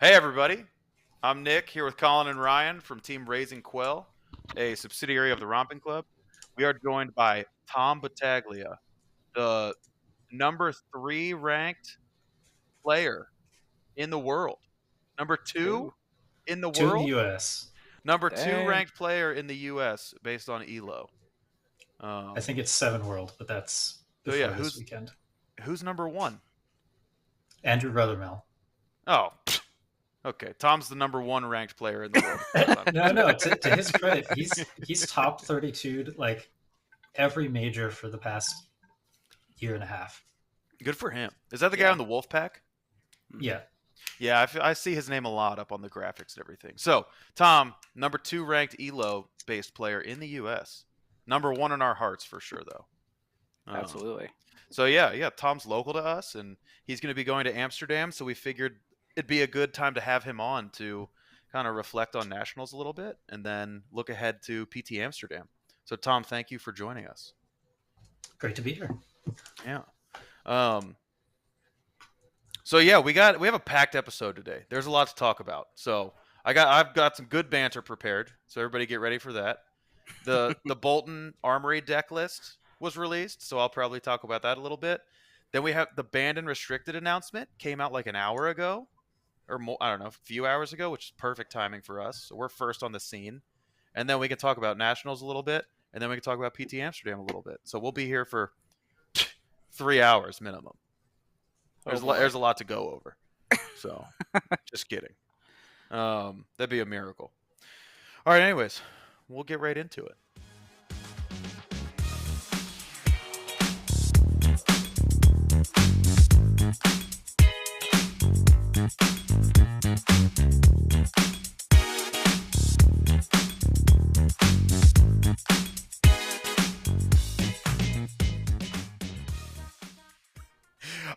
Hey, everybody. I'm Nick here with Colin and Ryan from Team Raising Quell, a subsidiary of the Romping Club. We are joined by Tom Battaglia, the number 3 ranked player in the world. Number 2 Ooh, in the To the world, U.S. number 2 dang. ranked player in the U.S. based on ELO. I think it's 7 World, but that's So yeah, before this weekend. who's number 1? Andrew Rothermel. Oh, okay. Tom's the number 1 ranked player in the world as far as I'm No. concerned. To his credit, he's top 32 like every major for the past year and a half. Good for him. Is that the guy Yeah. on the Wolf Pack? Yeah, Yeah, I see his name a lot up on the graphics and everything. So, Tom, number 2 ranked ELO based player in the U.S. Number 1 in our hearts for sure, though. Absolutely. So yeah, Tom's local to us, and he's going to be going to Amsterdam. So we figured it'd be a good time to have him on to kind of reflect on nationals a little bit, and then look ahead to PT Amsterdam. So, Tom, thank you for joining us. great to be here. Yeah. Um, So yeah, we have a packed episode today. There's a lot to talk about. So I've got some good banter prepared. So everybody get ready for that. The Bolton Armory deck list was released, so I'll probably talk about that a little bit. Then we have the banned and restricted announcement came out like an hour ago or more, I don't know, a few hours ago, which is perfect timing for us. So we're first on the scene. And then we can talk about nationals a little bit, and then we can talk about PT Amsterdam a little bit. So we'll be here for 3 hours minimum. There's a lot to go over. So, just kidding. That'd be a miracle. All right, anyways, we'll get right into it.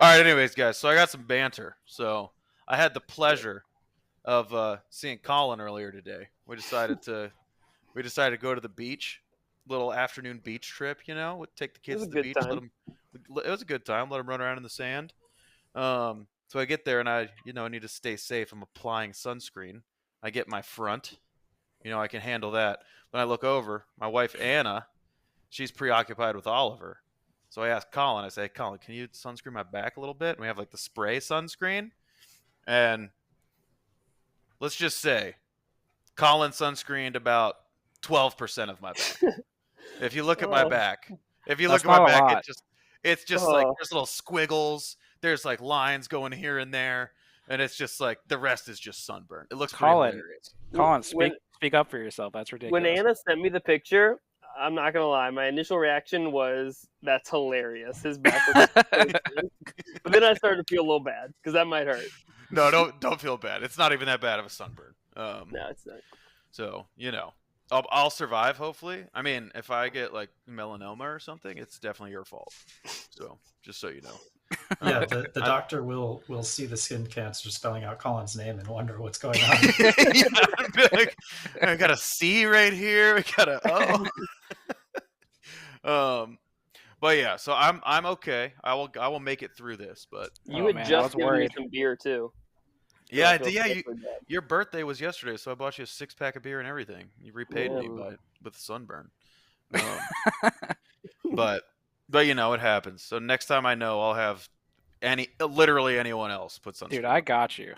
All right, anyways, guys. So I got some banter. So I had the pleasure of seeing Colin earlier today. We decided to go to the beach, little afternoon beach trip. We'd take the It was kids a to the good beach. time. It was a good time. Let them run around in the sand. So I get there and I need to stay safe. I'm applying sunscreen. I get my front. I can handle that. When I look over, my wife Anna, she's preoccupied with Oliver. So I asked Colin. I say, Colin, can you sunscreen my back a little bit? And we have like the spray sunscreen, and let's just say Colin sunscreened about 12% of my back. If you look at my Oh. back, That's not a lot. it's just like Oh. there's little squiggles. There's like lines going here and there, and it's just like the rest is just sunburn. It looks pretty Colin, hilarious. Colin, When speak up for yourself. That's ridiculous. when Anna sent me the picture, I'm not gonna lie, my initial reaction was that's hilarious. His back was so good. But then I started to feel a little bad because that might hurt. No, don't feel bad. It's not even that bad of a sunburn. No, it's not. So I'll survive. Hopefully. I mean, if I get like melanoma or something, it's definitely your fault. So just so you know. Yeah, the doctor will see the skin cancer spelling out Colin's name and wonder what's going on. Yeah, I'd be like, I got a C right here. We got a O. But yeah, so I'm okay. I will make it through this. But You Oh, had man, I just was given me worried. some beer too. yeah, I feel yeah. bad. Your birthday was yesterday, so I bought you a 6-pack of beer and everything. You repaid me with sunburn. But it happens. So next time I know, I'll have literally anyone else put sunscreen. Dude, I got you.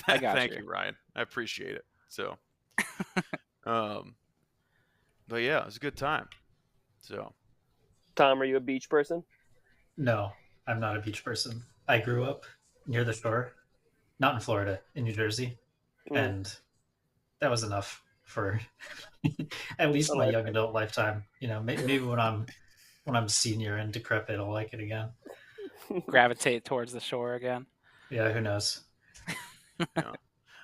I got Thank you. you, Ryan. I appreciate it. So, but yeah, it was a good time. So, Tom, are you a beach person? No, I'm not a beach person. I grew up near the shore, not in Florida, in New Jersey, and that was enough for at least my young adult lifetime. Maybe when I'm senior and decrepit, I'll like it again. Gravitate towards the shore again. Yeah, who knows? yeah.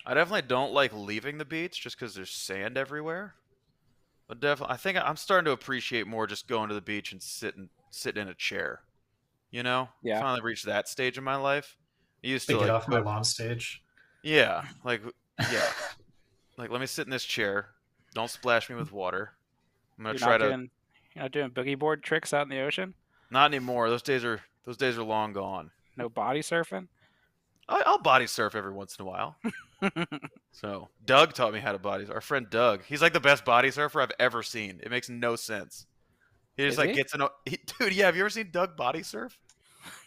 I definitely don't like leaving the beach just because there's sand everywhere. But definitely, I think I'm starting to appreciate more just going to the beach and sitting in a chair. Yeah. Finally reached that stage in my life. I used To to get like, off my lawn stage. yeah, like let me sit in this chair. Don't splash me with water. I'm gonna You're try not to. doing, you're not doing boogie board tricks out in the ocean? Not anymore. Those days are long gone. No body surfing? I'll body surf every once in a while. So Doug taught me how to body. Our friend Doug, he's like the best body surfer I've ever seen. It makes no sense. He just Is like he? gets in a dude. Yeah, have you ever seen Doug body surf?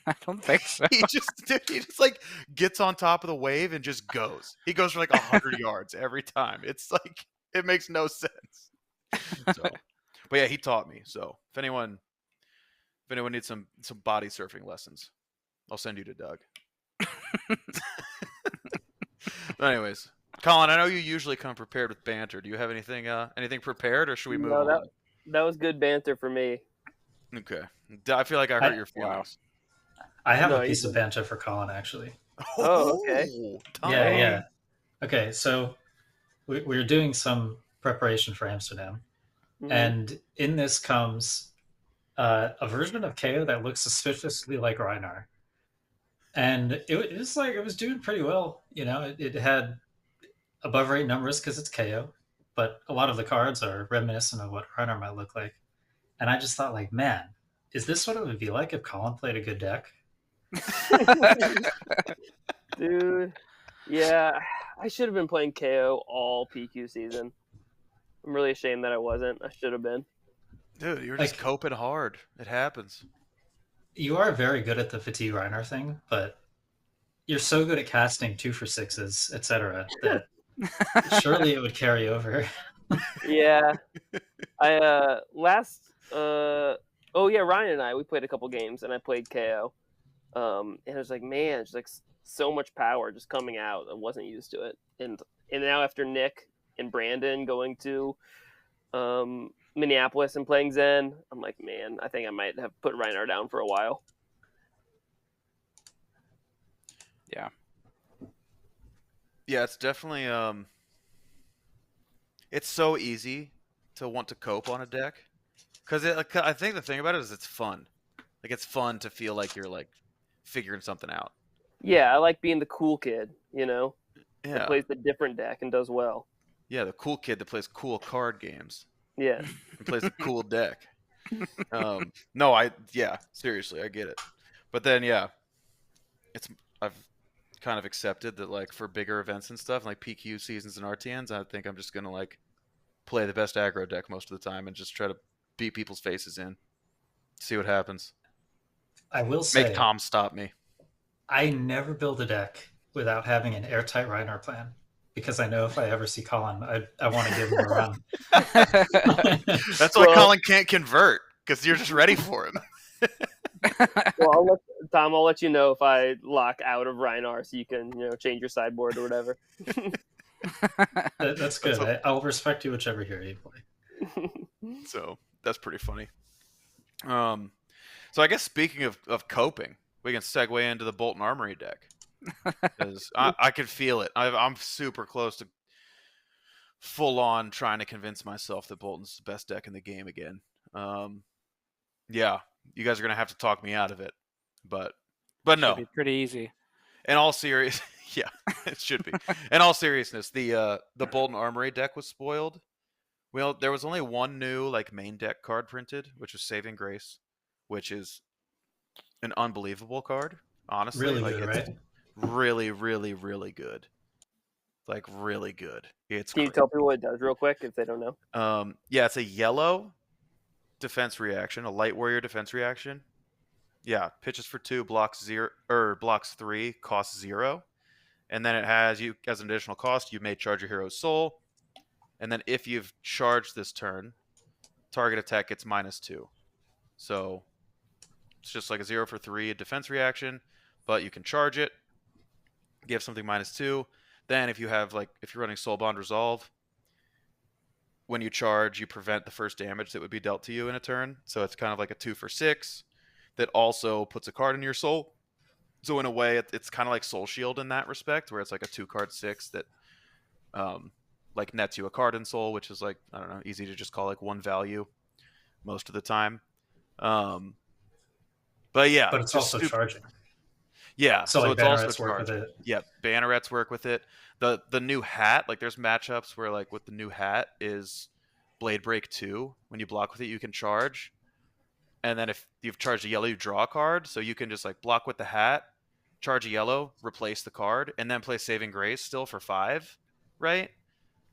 I don't think so. He just like gets on top of the wave and just goes. He goes for like 100 yards every time. It's like it makes no sense. So, but yeah, he taught me. So if anyone needs some body surfing lessons, I'll send you to Doug. But anyways, Colin, I know you usually come prepared with banter. Do you have anything prepared, or should we move No, on? that was good banter for me. Okay. I feel like I hurt your Wow. feelings. I have No, a you piece of didn't. banter for Colin, actually. Oh, okay. Tom. Yeah. Okay, so we're doing some preparation for Amsterdam, Mhm. and in this comes a version of KO that looks suspiciously like Rhinar. And it was like it was doing pretty well. It had above rate numbers because it's KO, but a lot of the cards are reminiscent of what Rhinar might look like. And I just thought, like, man, is this what it would be like if Colin played a good deck? Dude, yeah, I should have been playing KO all PQ season. I'm really ashamed that I wasn't. I should have been. Dude, you're just Like, coping hard. It happens. you are very good at the fatigue Rhinar thing, but you're so good at casting 2 for 6s, etc., that surely it would carry over. Yeah, I last oh yeah, Ryan and we played a couple games and I played KO. And it was like, man, it's like so much power just coming out. I wasn't used to it, and now after Nick and Brandon going to Minneapolis and playing Zen, I'm like, man, I think I might have put Reinar down for a while. Yeah, it's definitely it's so easy to want to cope on a deck because I think the thing about it is it's fun. Like it's fun to feel like you're like figuring something out. Yeah, I like being the cool kid, that Yeah, plays the different deck and does well. yeah, the cool kid that plays cool card games Yeah. and plays a cool deck. Yeah, seriously, I get it. But then yeah, I've kind of accepted that like for bigger events and stuff like PQ seasons and RTNs, I think I'm just gonna like play the best aggro deck most of the time and just try to beat people's faces in. See what happens. I will Make say, Tom stop me. I never build a deck without having an airtight Rhinar plan, because I know if I ever see Colin, I want to give him a run. That's why Colin can't convert, because you're just ready for him. Well, I'll let you know if I lock out of Reinar so you can, change your sideboard or whatever. That's good. I'll respect you whichever hero you play. So that's pretty funny. So I guess speaking of coping, we can segue into the Bolton Armory deck. Because I can feel it. I'm super close to full on trying to convince myself that Bolton's the best deck in the game again. Yeah, you guys are gonna have to talk me out of it, but no. Should be pretty easy. In all serious, yeah, it should be. In all seriousness, the Bolton Armory deck was spoiled. Well, there was only one new like main deck card printed, which was Saving Grace, which is an unbelievable card. Honestly, Really like good, it's right? really, really, really good. Like really good. It's Can you tell people what it does real quick if they don't know? yeah, it's a yellow defense reaction, a light warrior defense reaction. Yeah, pitches for 2, blocks 3, costs 0. And then it has you as an additional cost, you may charge your hero's soul. And then if you've charged this turn, target attack gets -2. So it's just like a 0 for 3 defense reaction, but you can charge it, give something -2. Then if you're running Soul Bond Resolve, when you charge, you prevent the first damage that would be dealt to you in a turn. So it's kind of like a 2 for 6 that also puts a card in your soul. So in a way, it's kind of like Soul Shield in that respect, where it's like a 2-card 6 that like nets you a card in soul, which is like, I don't know, easy to just call like 1 value most of the time. But yeah, But it's also charging. Yeah, So like it's also Bannerets work with charging. it. Yeah, Bannerets work with it. The new hat, like there's matchups where like with the new hat is Blade Break 2. When you block with it, you can charge. And then if you've charged a yellow, you draw a card. So you can just like block with the hat, charge a yellow, replace the card, and then play Saving Grace still for 5, right?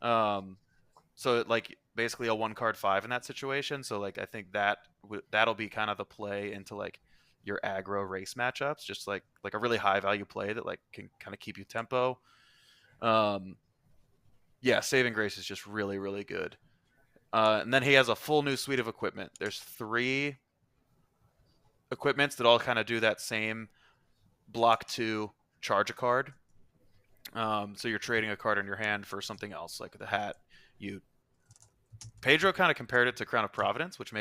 So like basically a 1 card 5 in that situation. So like I think that'll be kind of the play into like your aggro race matchups, just like a really high value play that like can kind of keep you tempo. Yeah, Saving Grace is just really, really good. And then he has a full new suite of equipment. There's 3 equipments that all kind of do that same block 2, charge a card. So you're trading a card in your hand for something else, like the hat. Pedro kind of compared it to Crown of Providence, which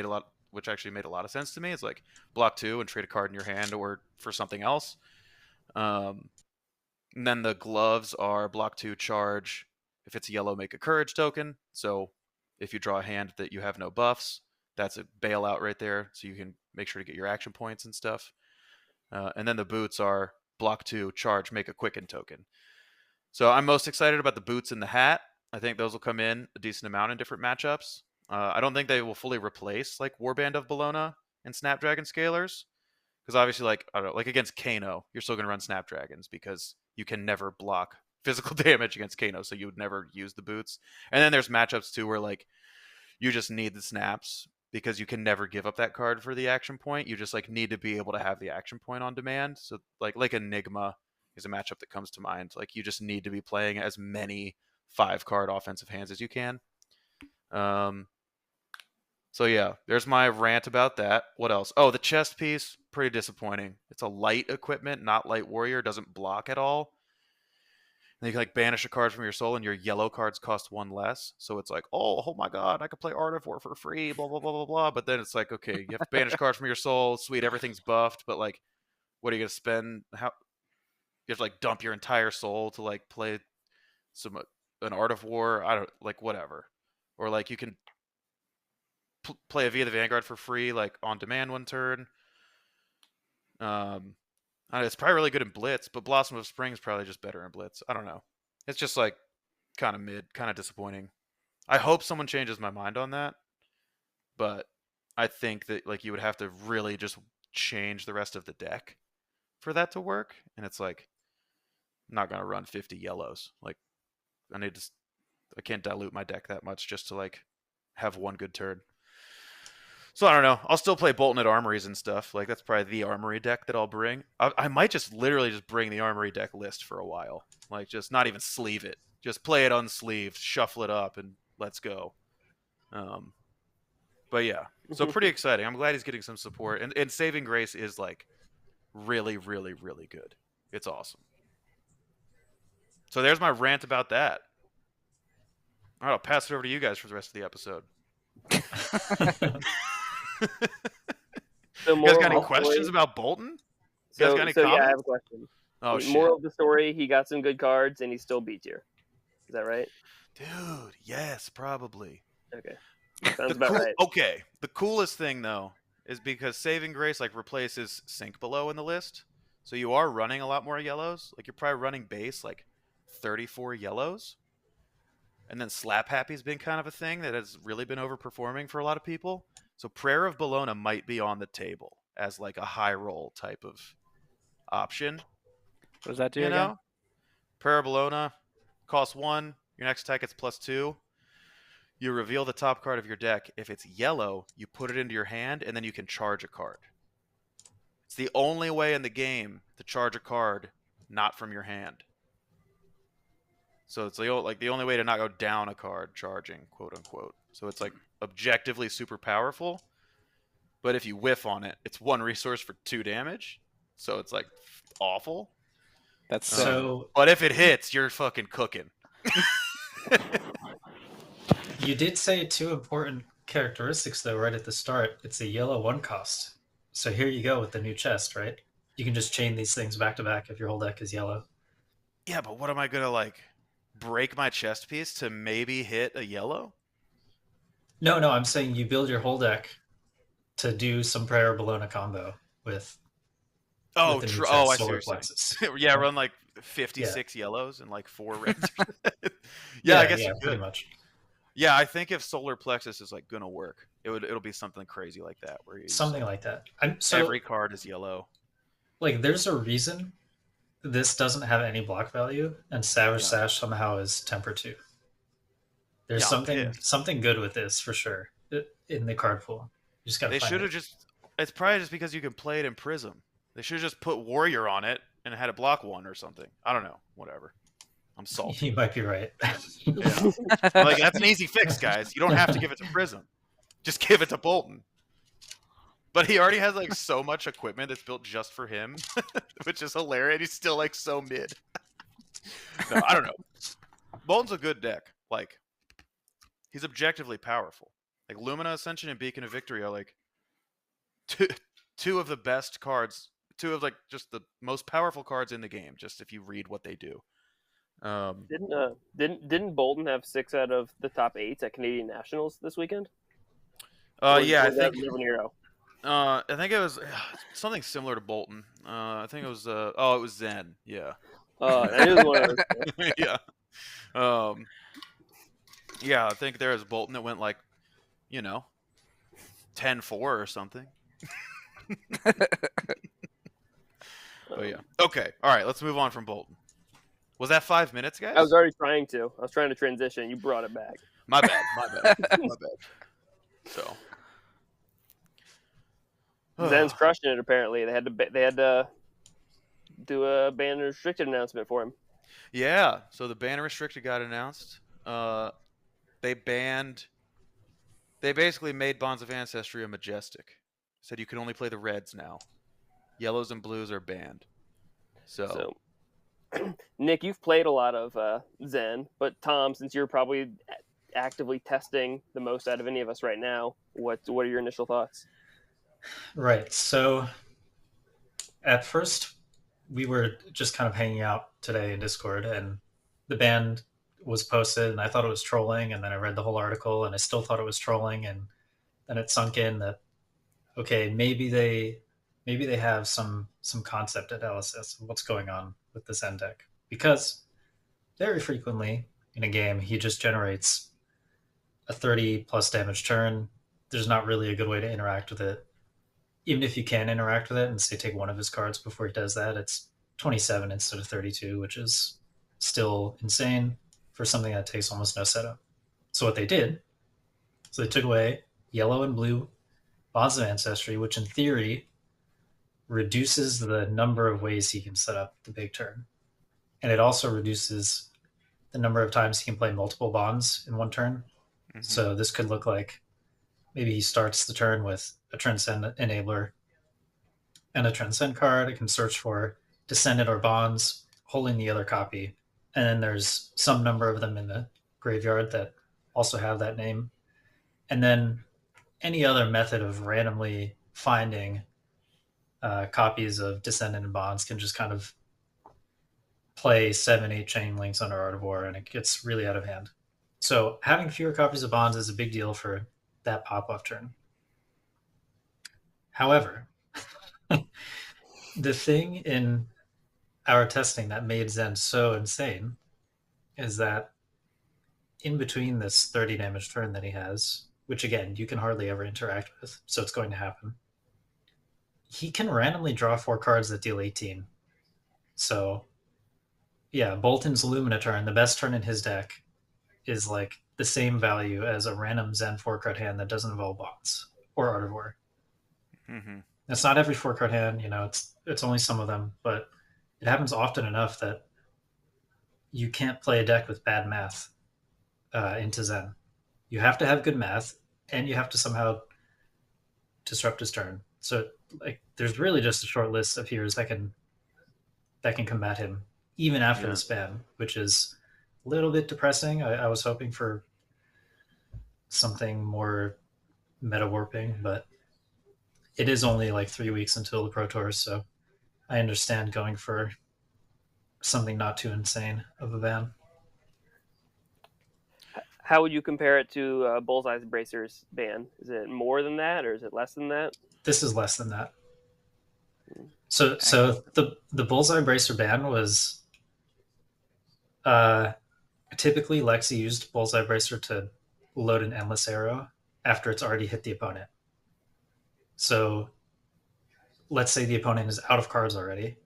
actually made a lot of sense to me. It's like block 2 and trade a card in your hand or for something else. And then the gloves are block 2, charge. If it's yellow, make a courage token. So if you draw a hand that you have no buffs, that's a bailout right there. So you can make sure to get your action points and stuff. And then the boots are block 2, charge, make a quicken token. So I'm most excited about the boots and the hat. I think those will come in a decent amount in different matchups. I don't think they will fully replace like Warband of Bologna and Snapdragon Scalers. Because obviously, like, I don't know, like against Kano, you're still going to run Snapdragons because you can never block physical damage against Kano, so you would never use the boots. And then there's matchups too where like you just need the snaps because you can never give up that card for the action point. You just like need to be able to have the action point on demand. So like Enigma is a matchup that comes to mind. Like you just need to be playing as many 5-card offensive hands as you can. So yeah, there's my rant about that. What else? Oh, the chest piece, pretty disappointing. It's a light equipment, not light warrior, doesn't block at all. And you can like banish a card from your soul and your yellow cards cost 1 less. So it's like, oh my god, I could play Art of War for free, blah, blah, blah, blah, blah. But then it's like, okay, you have to banish cards from your soul, sweet, everything's buffed, but like, what are you going to spend? You have to like dump your entire soul to like play an Art of War? I don't, like, whatever. Or like you can play a Via the Vanguard for free, like on demand 1 turn. It's probably really good in Blitz, but Blossom of Spring is probably just better in Blitz. I don't know. It's just like kind of mid, kind of disappointing. I hope someone changes my mind on that, but I think that like you would have to really just change the rest of the deck for that to work, and it's like I'm not gonna run 50 yellows. Like I can't dilute my deck that much just to like have 1 good turn. So I don't know. I'll still play Bolton at Armories and stuff. Like that's probably the Armory deck that I'll bring. I might just literally just bring the Armory deck list for a while. Like just not even sleeve it. Just play it unsleeved, shuffle it up, and let's go. But yeah, so pretty exciting. I'm glad he's getting some support. And Saving Grace is like really, really, really good. It's awesome. So there's my rant about that. All right, I'll pass it over to you guys for the rest of the episode. So you guys got any questions about Bolton? You guys got any comments? Yeah, I have a question. Oh, shit. Moral of the story, he got some good cards and he still beat you. Is that right? Dude, yes, probably. Okay. Sounds about right. Okay. The coolest thing, though, is because Saving Grace like replaces Sink Below in the list. So you are running a lot more yellows. Like you're probably running base like 34 yellows. And then Slap Happy's been kind of a thing that has really been overperforming for a lot of people. So Prayer of Bologna might be on the table as like a high roll type of option. What does that do You again? know? Prayer of Bologna costs 1. Your next attack gets +2. You reveal the top card of your deck. If it's yellow, you put it into your hand, and then you can charge a card. It's the only way in the game to charge a card not from your hand. So it's like the only way to not go down a card charging, quote unquote. So it's like objectively super powerful. But if you whiff on it, it's 1 resource for 2 damage. So it's like awful. That's So but if it hits, you're fucking cooking. you did say 2 important characteristics though right at the start. It's a yellow 1 cost. So here you go with the new chest, right? You can just chain these things back to back if your whole deck is yellow. Yeah, but what am I gonna like break my chest piece to maybe hit a yellow? No, I'm saying you build your whole deck to do some Prayer of Bologna combo with Oh, the new true. Oh, I chest, see Solar what you're Plexus. saying. Yeah, run like 56 yellows and like 4 reds. Yeah, I guess you pretty could. much. Yeah, I think if Solar Plexus is like gonna work, it'll be something crazy like that where Something like that. So every card is yellow. like there's a reason this doesn't have any block value, and Savage Yeah. Sash somehow is temper 2. There's Yeah, I'm pissed. something good with this for sure in the card pool. You just gotta They find should it. have just. It's probably just because you can play it in Prism. They should have just put Warrior on it and had it block 1 or something. I don't know. Whatever. I'm salty. You might be right. Yeah. Like, that's an easy fix, guys. You don't have to give it to Prism. Just give it to Bolton. But he already has like so much equipment that's built just for him, which is hilarious. He's still like so mid. No, I don't know. Bolton's a good deck. Like, he's objectively powerful. Like, Lumina Ascension and Beacon of Victory are like two of the best cards. Two of like just the most powerful cards in the game. Just if you read what they do. Didn't Bolton have 6 out of the top 8 at Canadian Nationals this weekend? Yeah, I think. Live Hero. I think it was something similar to Bolton. I think it was. It was Zen. Yeah. I knew it was one of those. Yeah. Yeah, I think there was Bolton that went like, 10-4 or something. But yeah. Okay. All right. Let's move on from Bolton. Was that 5 minutes, guys? I was already trying to. I was trying to transition. You brought it back. My bad. My bad. So. Zen's crushing it. Apparently, they had to do a ban restricted announcement for him. Yeah. So the ban restricted got announced. They basically made Bonds of Ancestry a Majestic. Said you can only play the reds now. Yellows and blues are banned. So Nick, you've played a lot of Zen, but Tom, since you're probably actively testing the most out of any of us right now, what are your initial thoughts? Right. So at first, we were just kind of hanging out today in Discord, and the ban was posted, and I thought it was trolling, and then I read the whole article, and I still thought it was trolling, and then it sunk in that, okay, maybe they have some concept at LSS of what's going on with the Zen deck, because very frequently in a game he just generates a 30 plus damage turn. There's not really a good way to interact with it. Even if you can interact with it and say take one of his cards before he does that, it's 27 instead of 32, which is still insane for something that takes almost no setup. So what they did, so they took away yellow and blue Bonds of Ancestry, which in theory reduces the number of ways he can set up the big turn. And it also reduces the number of times he can play multiple bonds in one turn. Mm-hmm. So this could look like maybe he starts the turn with a Transcend Enabler and a Transcend card. It can search for Descendant or Bonds, holding the other copy. And then there's some number of them in the graveyard that also have that name. And then any other method of randomly finding copies of Descendant and Bonds can just kind of play 7-8 chain links under Art of War, and it gets really out of hand. So having fewer copies of Bonds is a big deal for that pop-off turn. However, the thing in our testing that made Zen so insane is that in between this 30 damage turn that he has, which again, you can hardly ever interact with, so it's going to happen, he can randomly draw 4 cards that deal 18. So yeah, Bolton's Lumina turn, the best turn in his deck, is like the same value as a random Zen 4-card hand that doesn't involve Bonds or Art of War. Mm-hmm. It's not every 4-card hand, it's only some of them, but it happens often enough that you can't play a deck with bad math into Zen. You have to have good math, and you have to somehow disrupt his turn. So like, there's really just a short list of heroes that can combat him, even after the span, which is a little bit depressing. I was hoping for something more meta warping, but it is only like 3 weeks until the Pro Tour, so I understand going for something not too insane of a ban. How would you compare it to Bullseye's Bracers ban? Is it more than that, or is it less than that? This is less than that. So the Bullseye Bracer ban was typically Lexi used Bullseye Bracer to load an endless arrow after it's already hit the opponent. So let's say the opponent is out of cards already.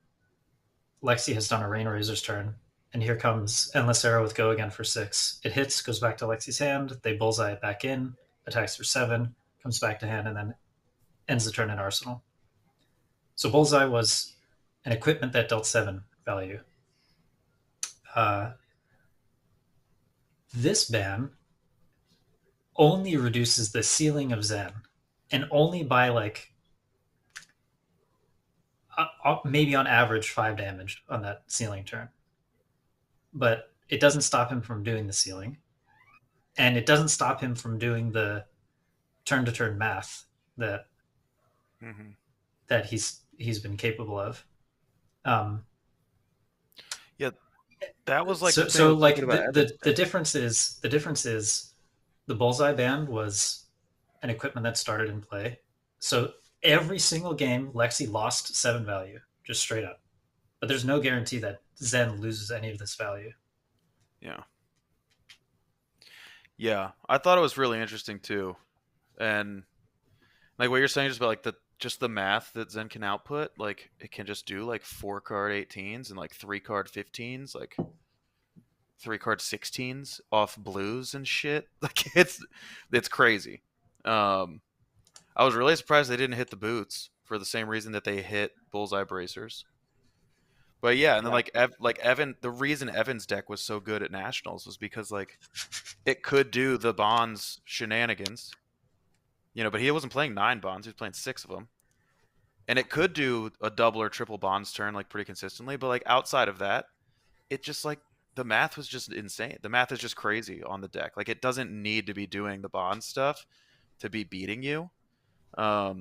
Lexi has done a Rain Razor's turn, and here comes Endless Arrow with Go again for 6. It hits, goes back to Lexi's hand, they bullseye it back in, attacks for 7, comes back to hand, and then ends the turn in Arsenal. So Bullseye was an equipment that dealt 7 value. This ban only reduces the ceiling of Zen, and only by like maybe on average 5 damage on that ceiling turn. But it doesn't stop him from doing the ceiling, and it doesn't stop him from doing the turn-to-turn math that Mm-hmm. that he's been capable of. That was like so like about the difference is the Bullseye ban was an equipment that started in play. So every single game, Lexi lost 7 value, just straight up. But there's no guarantee that Zen loses any of this value. Yeah. Yeah, I thought it was really interesting too, and like what you're saying, just about like the math that Zen can output. Like it can just do like 4-card 18s and like 3-card 15s, like 3-card 16s off blues and shit. Like it's crazy. I was really surprised they didn't hit the boots for the same reason that they hit bullseye bracers. But yeah, and then like Evan, the reason Evan's deck was so good at nationals was because like it could do the bonds shenanigans, but he wasn't playing 9 bonds; he was playing 6 of them, and it could do a double or triple bonds turn like pretty consistently. But like outside of that, it just like the math was just insane. The math is just crazy on the deck. Like it doesn't need to be doing the bond stuff to be beating you. Yeah,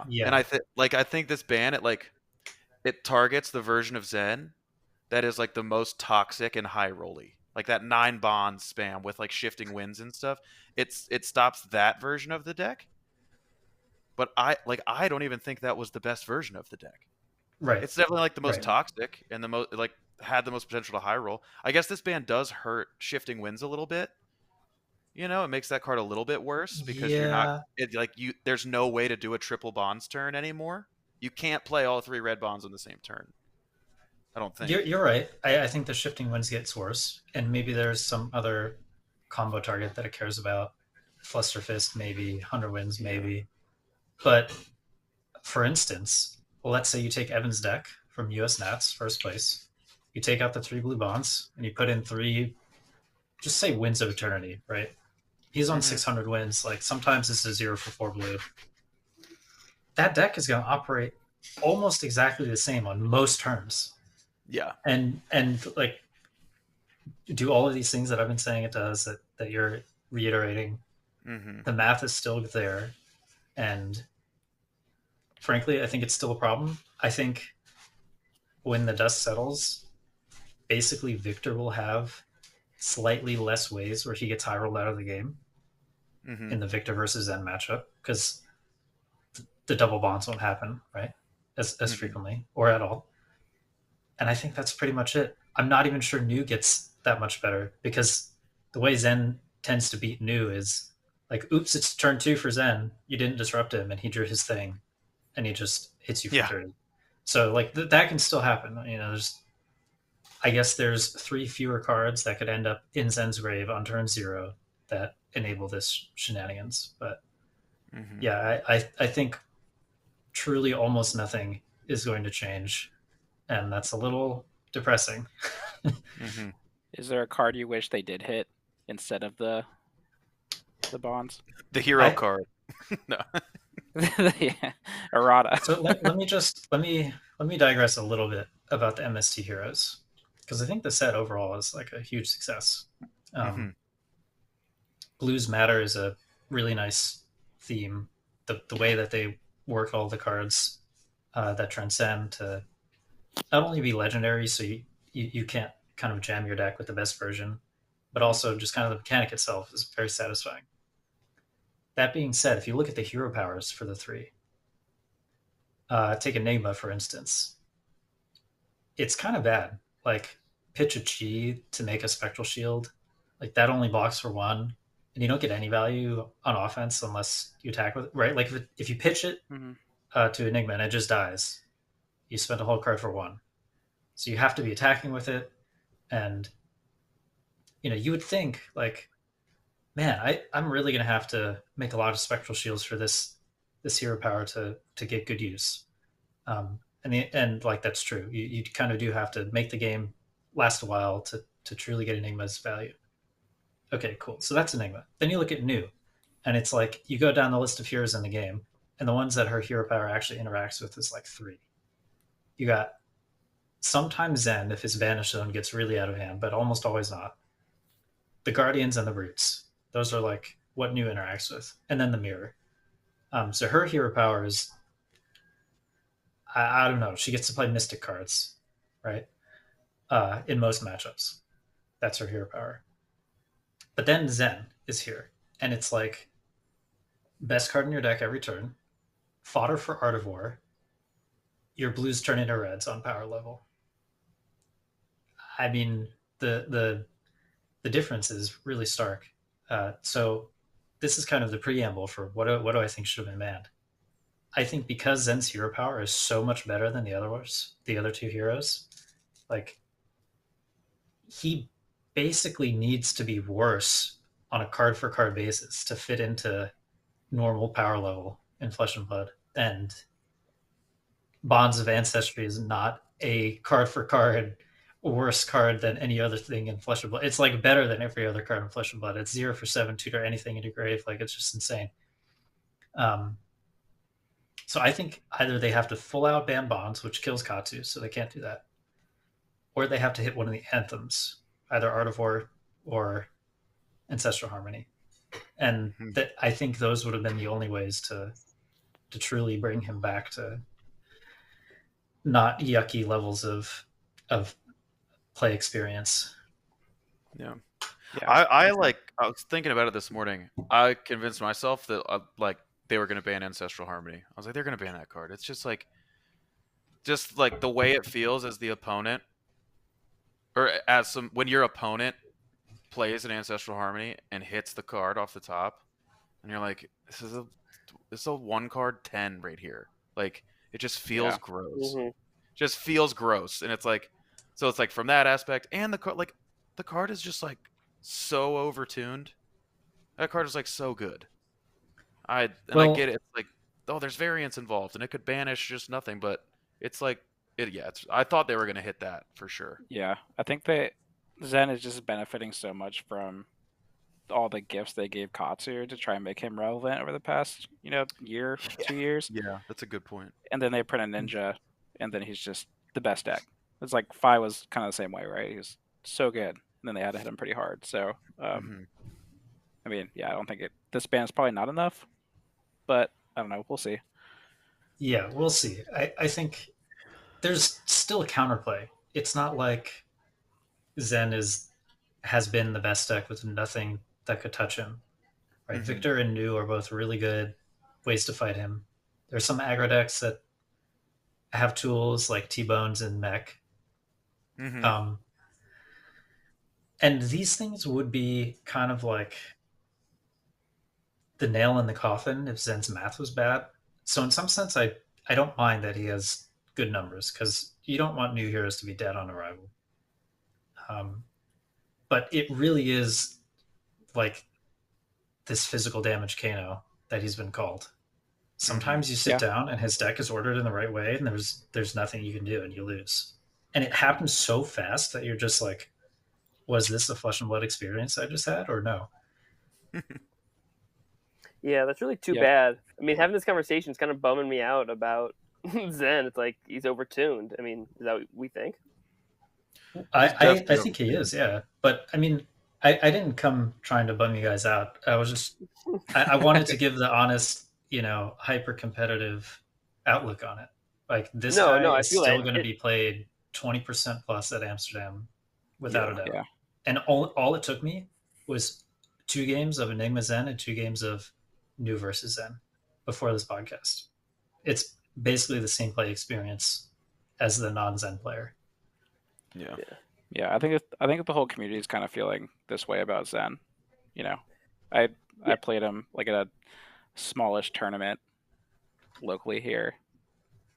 and Yeah, I think this ban it targets the version of Zen that is like the most toxic and high rolly. Like that 9 bond spam with like shifting winds and stuff. It stops that version of the deck. But I don't even think that was the best version of the deck. right, It's definitely like the most right. toxic and the most like had the most potential to high roll. I guess this ban does hurt shifting winds a little bit. It makes that card a little bit worse because you're not Yeah, there's no way to do a triple bonds turn anymore. You can't play all 3 red bonds on the same turn. I don't think. you're right. I think the shifting winds gets worse, and maybe there's some other combo target that it cares about. Fluster Fist, maybe. 100 Winds, maybe. But for instance, let's say you take Evan's deck from US Nats, first place. You take out the 3 blue bonds, and you put in 3, just say Winds of Eternity, right? He's on Mhm. 600 wins. Like sometimes this is 0 for 4 blue. That deck is going to operate almost exactly the same on most turns. Yeah. And like do all of these things that I've been saying it does that you're reiterating. Mm-hmm. The math is still there, and frankly, I think it's still a problem. I think when the dust settles, basically Victor will have slightly less ways where he gets high rolled out of the game Mm-hmm. in the Victor versus Zen matchup because the double bonds won't happen, right? As Mhm. frequently or at all. And I think that's pretty much it. I'm not even sure New gets that much better because the way Zen tends to beat New is like, oops, it's turn 2 for Zen. You didn't disrupt him, and he drew his thing, and he just hits you for Yeah. 30. So like that can still happen. I guess there's 3 fewer cards that could end up in Zen's grave on turn 0 that enable this shenanigans. But Mm-hmm. yeah, I think truly almost nothing is going to change, and that's a little depressing. Mm-hmm. Is there a card you wish they did hit instead of the bonds? The hero I- card. No. Yeah, errata. So let me digress a little bit about the MST heroes because I think the set overall is like a huge success. Mm-hmm. Blues Matter is a really nice theme. The way that they work all the cards that transcend to not only be legendary, so you can't kind of jam your deck with the best version, but also just kind of the mechanic itself is very satisfying. That being said, if you look at the hero powers for the 3, take Enigma for instance, it's kind of bad. Like pitch a chi to make a spectral shield, like that only blocks for 1, and you don't get any value on offense unless you attack with it, right? Like if you pitch it Mhm. to Enigma and it just dies, You spend a whole card for 1. So you have to be attacking with it. And, you would think, like, man, I'm really going to have to make a lot of spectral shields for this hero power to get good use. And like, that's true. You kind of do have to make the game last a while to truly get Enigma's value. Okay, cool. So that's Enigma. Then you look at New, and it's like you go down the list of heroes in the game, and the ones that her hero power actually interacts with is like 3. You got sometimes Zen if his Vanish Zone gets really out of hand, but almost always not. The Guardians and the Roots. Those are like what New interacts with. And then the Mirror. So her hero power is, I don't know, she gets to play Mystic cards, right? In most matchups. That's her hero power. But then Zen is here. And it's like best card in your deck every turn, fodder for Art of War, your blues turn into reds on power level. I mean, the difference is really stark. So this is kind of the preamble for what do I think should have been banned. I think because Zen's hero power is so much better than the other 2 heroes, like, he basically needs to be worse on a card for card basis to fit into normal power level in Flesh and Blood. And Bonds of Ancestry is not a card for card worse card than any other thing in Flesh and Blood. It's like better than every other card in Flesh and Blood. It's 0 for 7, tutor anything into grave. Like, it's just insane. So I think either they have to full out ban Bonds, which kills Katsu, so they can't do that, or they have to hit one of the anthems, either Art of War or Ancestral Harmony. And that, I think those would have been the only ways to truly bring him back to not yucky levels of play experience. Yeah. Yeah. I was thinking about it this morning. I convinced myself that like they were going to ban Ancestral Harmony. I was like, they're going to ban that card. It's just like the way it feels as the opponent, or when your opponent plays an Ancestral Harmony and hits the card off the top, and you're like, this is a 1 card 10 right here. Like, it just feels gross. Mm-hmm. Just feels gross, and it's like, so it's like from that aspect, and the card is just like so overtuned. That card is like so good. I get it. It's like, oh, there's variance involved, and it could banish just nothing, but it's like I thought they were gonna hit that for sure. Yeah, I think Zen is just benefiting so much from all the gifts they gave Katsu to try and make him relevant over the past, year, 2 years. Yeah, that's a good point. And then they print a Ninja, and then he's just the best deck. It's like Fi was kind of the same way, right? He's so good, and then they had to hit him pretty hard. So, I mean, yeah, I don't think this ban is probably not enough, but I don't know. We'll see. Yeah, we'll see. I think there's still counterplay. It's not like Zen has been the best deck with nothing that could touch him. Right? Victor and Nu are both really good ways to fight him. There's some aggro decks that have tools like T-Bones and Mech. And these things would be kind of like the nail in the coffin if Zen's math was bad. So in some sense, I don't mind that he has good numbers, because you don't want new heroes to be dead on arrival. But it really is like this physical damage Kano that he's been called. Sometimes you sit down and his deck is ordered in the right way, and there's nothing you can do, and you lose. And it happens so fast that you're just like, was this a Flesh and Blood experience I just had, or no? Yeah, that's really too bad. I mean, having this conversation is kind of bumming me out about Zen. It's like he's overtuned. I mean, is that what we think? I think he is, yeah. But I mean, I didn't come trying to bum you guys out. I was just I wanted to give the honest, hyper competitive outlook on it. Like, this guy is still going to be played 20% plus at Amsterdam without a doubt. Yeah. And all it took me was 2 games of Enigma Zen and 2 games of New versus Zen before this podcast. It's basically the same play experience as the non-Zen player. Yeah. I think the whole community is kind of feeling this way about Zen. I played him like at a smallish tournament locally here,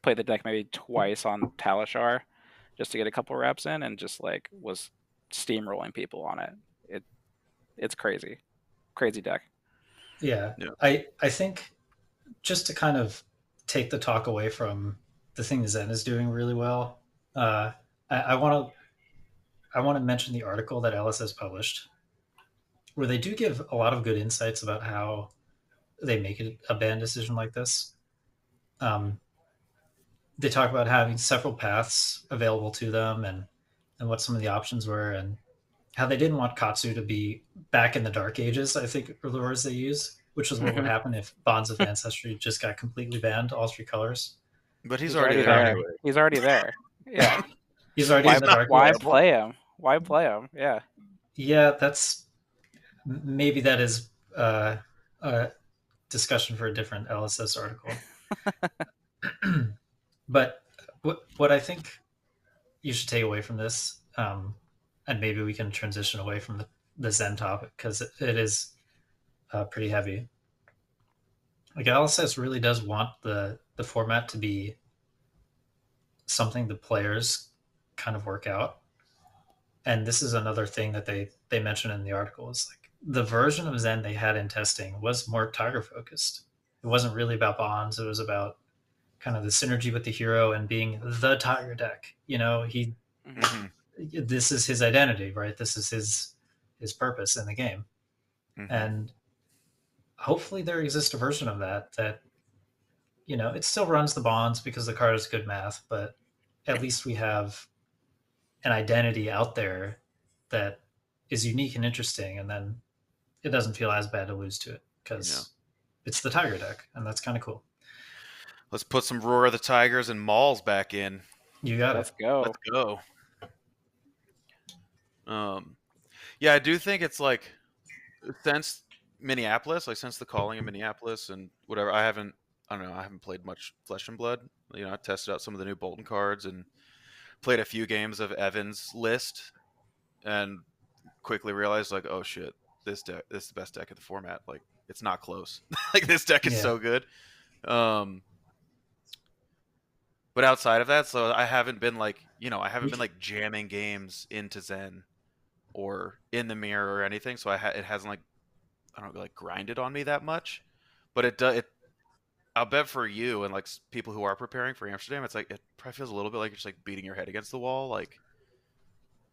played the deck maybe twice on Talishar just to get a couple reps in, and just like was steamrolling people on it. It's crazy deck. Yeah. I think just to kind of take the talk away from the thing Zen is doing really well, I want to mention the article that LSS published, where they do give a lot of good insights about how they make a ban decision like this. They talk about having several paths available to them, and what some of the options were, and how they didn't want Katsu to be back in the Dark Ages, I think are the words they use, which is what would happen if Bonds of Ancestry just got completely banned, all three colors. But he's already there anyway. He's already there. Yeah. He's already in the Dark Why Ages. play him? Why play him? Yeah. Yeah, maybe that is a discussion for a different LSS article. But what I think you should take away from this, and maybe we can transition away from the Zen topic, because it is pretty heavy. Like, LSS really does want the format to be something the players kind of work out. And this is another thing that they mention in the article, is like the version of Zen they had in testing was more Tiger focused. It wasn't really about bonds. It was about kind of the synergy with the hero and being the Tiger deck. You know, this is his identity, right? This is his purpose in the game. And hopefully there exists a version of that, you know, it still runs the bonds because the card is good math, but at least we have an identity out there that is unique and interesting, and then it doesn't feel as bad to lose to it because it's the Tiger deck, and that's kind of cool. Let's put some Roar of the Tigers and Mauls back in. You got Let's it. go. Let's go. Yeah, I do think it's like, since Minneapolis, like since the calling of Minneapolis and whatever, I haven't played much Flesh and Blood. You know, I tested out some of the new Bolton cards and played a few games of Evan's list, and quickly realized, like, oh shit, this is the best deck of the format. Like, it's not close. Like, this deck is so good. But outside of that, so I haven't been like, been like jamming games into Zen or in the mirror or anything. So it hasn't like, I don't know, like grinded on me that much. But I'll bet for you and like people who are preparing for Amsterdam, it's like, it probably feels a little bit like you're just like beating your head against the wall. Like,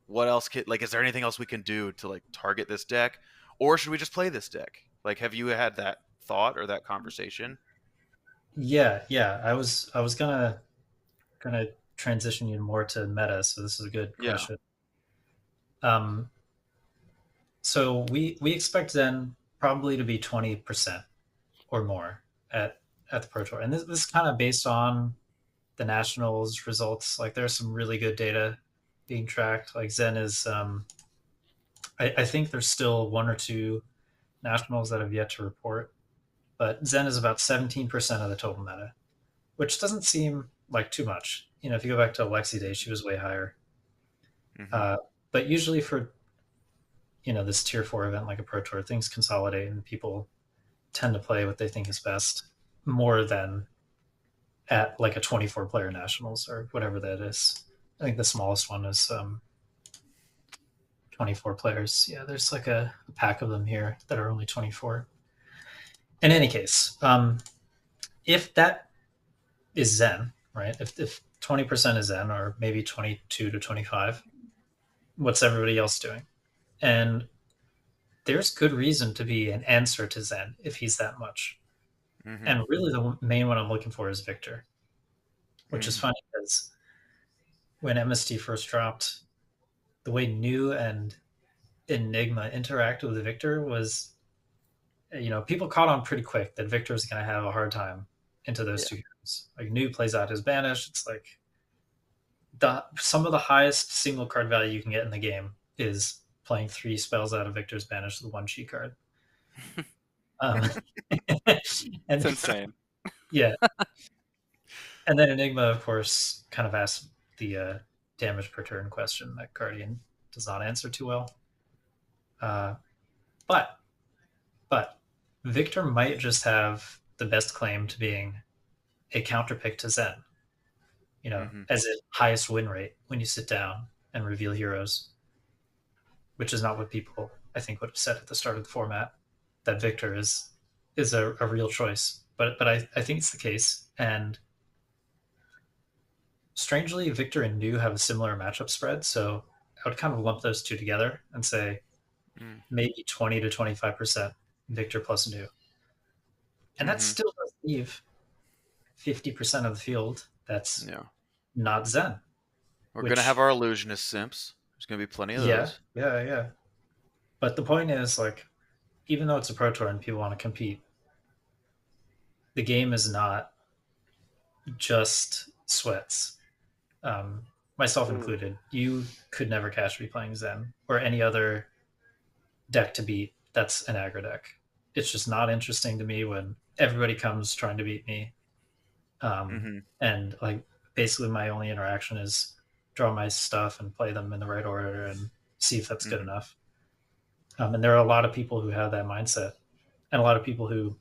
what else is there anything else we can do to like target this deck, or should we just play this deck? Like, have you had that thought or that conversation? Yeah. I was gonna transition you more to meta, so this is a good question. So we expect Zen probably to be 20% or more at the Pro Tour, and this is kind of based on the Nationals results. Like, there's some really good data being tracked. Like, Zen is, I think there's still one or two Nationals that have yet to report, but Zen is about 17% of the total meta, which doesn't seem like too much. You know, if you go back to Alexi Day, she was way higher. But usually for, you know, this tier 4 event like a Pro Tour, things consolidate and people tend to play what they think is best more than at like a 24 player Nationals or whatever that is. I think the smallest one is 24 players. Yeah, there's like a pack of them here that are only 24. In any case, if that is Zen, right? If 20% is Zen, or maybe 22 to 25, what's everybody else doing? And there's good reason to be an answer to Zen if he's that much. And really the main one I'm looking for is Victor, which is funny because when MST first dropped, the way New and Enigma interacted with Victor was, you know, people caught on pretty quick that Victor is going to have a hard time into those two heroes. Like, New plays out his banish. It's like some of the highest single card value you can get in the game is playing 3 spells out of Victor's banish with 1 cheat card. It's insane. Yeah. And then Enigma, of course, kind of asks the damage per turn question that Guardian does not answer too well. But Victor might just have the best claim to being a counterpick to Zen. as a highest win rate when you sit down and reveal heroes, which is not what people, I think, would have said at the start of the format, that Victor is a real choice. But I think it's the case. And strangely, Victor and New have a similar matchup spread, so I would kind of lump those two together and say maybe 20 to 25% Victor plus New. And that still does leave 50% of the field that's not Zen. We're going to have our illusionist simps. There's going to be plenty of those. Yeah. But the point is, like, even though it's a Pro Tour and people want to compete, the game is not just sweats. Myself included. You could never catch me playing Zen or any other deck to beat that's an aggro deck. It's just not interesting to me when everybody comes trying to beat me. And like basically my only interaction is draw my stuff and play them in the right order and see if that's good enough. And there are a lot of people who have that mindset, and a lot of people who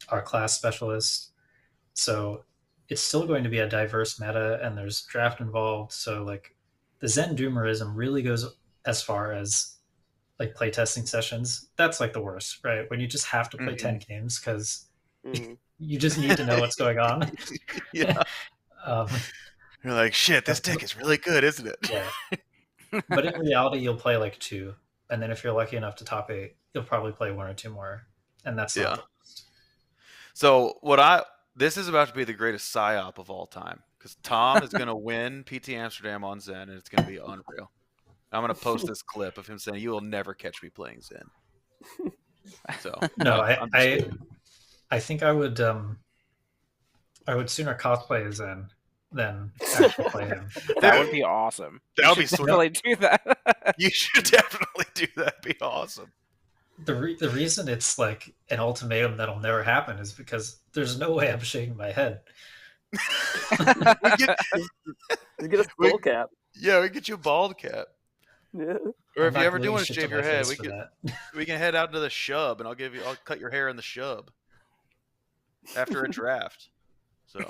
are class specialists. So it's still going to be a diverse meta, and there's draft involved. So like the Zen Doomerism really goes as far as like playtesting sessions. That's like the worst, right? When you just have to play 10 games because you just need to know what's going on. Yeah. You're like, shit, this deck is really good, isn't it? Yeah. But in reality, you'll play like 2. And then if you're lucky enough to top 8, you'll probably play 1 or 2 more. And that's not the most. So this is about to be the greatest psyop of all time, because Tom is going to win PT Amsterdam on Zen, and it's going to be unreal. I'm going to post this clip of him saying, "You will never catch me playing Zen." So no, I think I would sooner cosplay Zen than actually play him. That would be awesome. That would be sweet. Definitely do that. You should definitely do that. It'd be awesome. The reason it's like an ultimatum that'll never happen is because there's no way I'm shaking my head. You get a skull cap. Yeah, we get you a bald cap. Yeah. Or if you ever do want to shave your head, we can head out to the shub, and I'll cut your hair in the shub after a draft. So,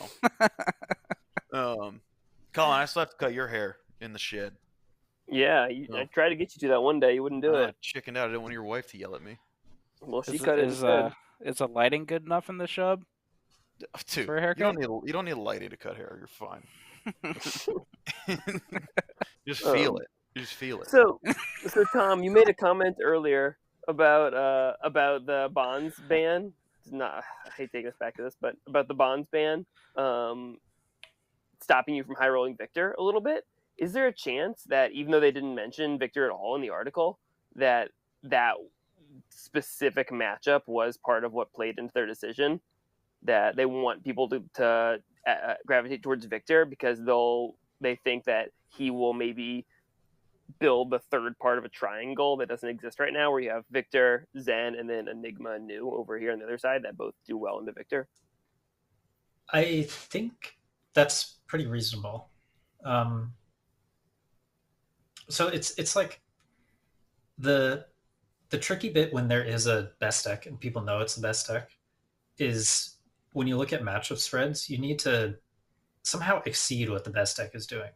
Colin, I still have to cut your hair in the shed. Yeah, I tried to get you to that one day. You wouldn't do it. Chickened out. I didn't want your wife to yell at me. Well, she cut it instead. Is the lighting good enough in the shub? Dude, for a haircut? You don't need a lighting to cut hair. You're fine. Just feel it. You just feel it. So Tom, you made a comment earlier about the bonds ban. I hate taking us back to this, but about the bonds ban stopping you from high rolling Victor a little bit. Is there a chance that, even though they didn't mention Victor at all in the article, that specific matchup was part of what played into their decision? That they want people to gravitate towards Victor because they think that he will maybe build the third part of a triangle that doesn't exist right now, where you have Victor, Zen, and then Enigma and New over here on the other side that both do well into Victor? I think that's pretty reasonable. So it's like the tricky bit when there is a best deck and people know it's the best deck is when you look at matchup spreads, you need to somehow exceed what the best deck is doing.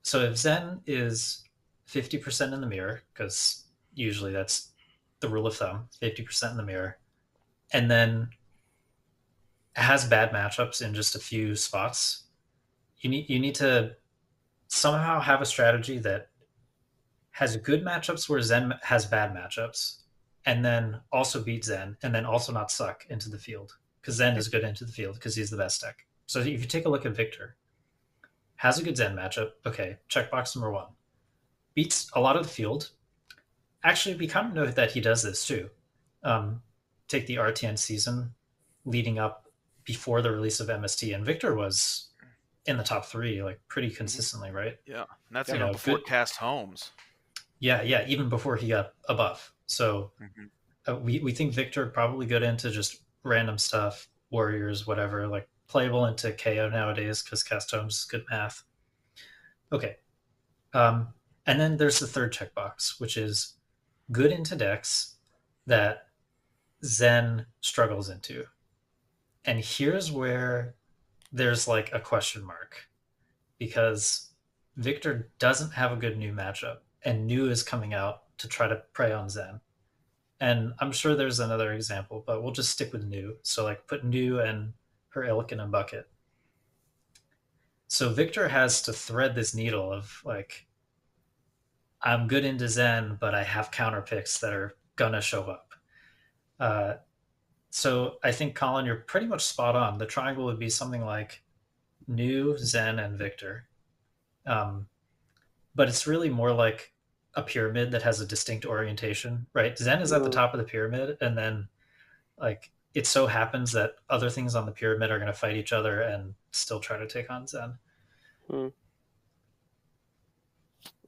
So if Zen is 50% in the mirror, because usually that's the rule of thumb, 50% in the mirror, and then has bad matchups in just a few spots, you need to somehow have a strategy that has good matchups where Zen has bad matchups, and then also beat Zen, and then also not suck into the field, because Zen is good into the field because he's the best deck. So if you take a look at Victor, has a good Zen matchup, okay, checkbox number 1. Beats a lot of the field. Actually, we kind of know that he does this too. Take the RTN season leading up before the release of MST, and Victor was in the top 3 like pretty consistently, right? Yeah, and that's even before Cast Homes. Yeah, even before he got a buff. So we think Victor probably good into just random stuff, warriors, whatever, like playable into KO nowadays because Cast Homes is good math. Okay. And then there's the third checkbox, which is good into decks that Zen struggles into. And here's where there's like a question mark because Victor doesn't have a good new matchup, and new is coming out to try to prey on Zen. And I'm sure there's another example, but we'll just stick with new. So like put new and her ilk in a bucket. So Victor has to thread this needle of like, I'm good into Zen, but I have counter picks that are gonna show up. Uh, so I think Colin, you're pretty much spot on. The triangle would be something like new, Zen, and Victor. Um, but it's really more like a pyramid that has a distinct orientation, right? Zen is at the top of the pyramid, and then like it so happens that other things on the pyramid are going to fight each other and still try to take on Zen.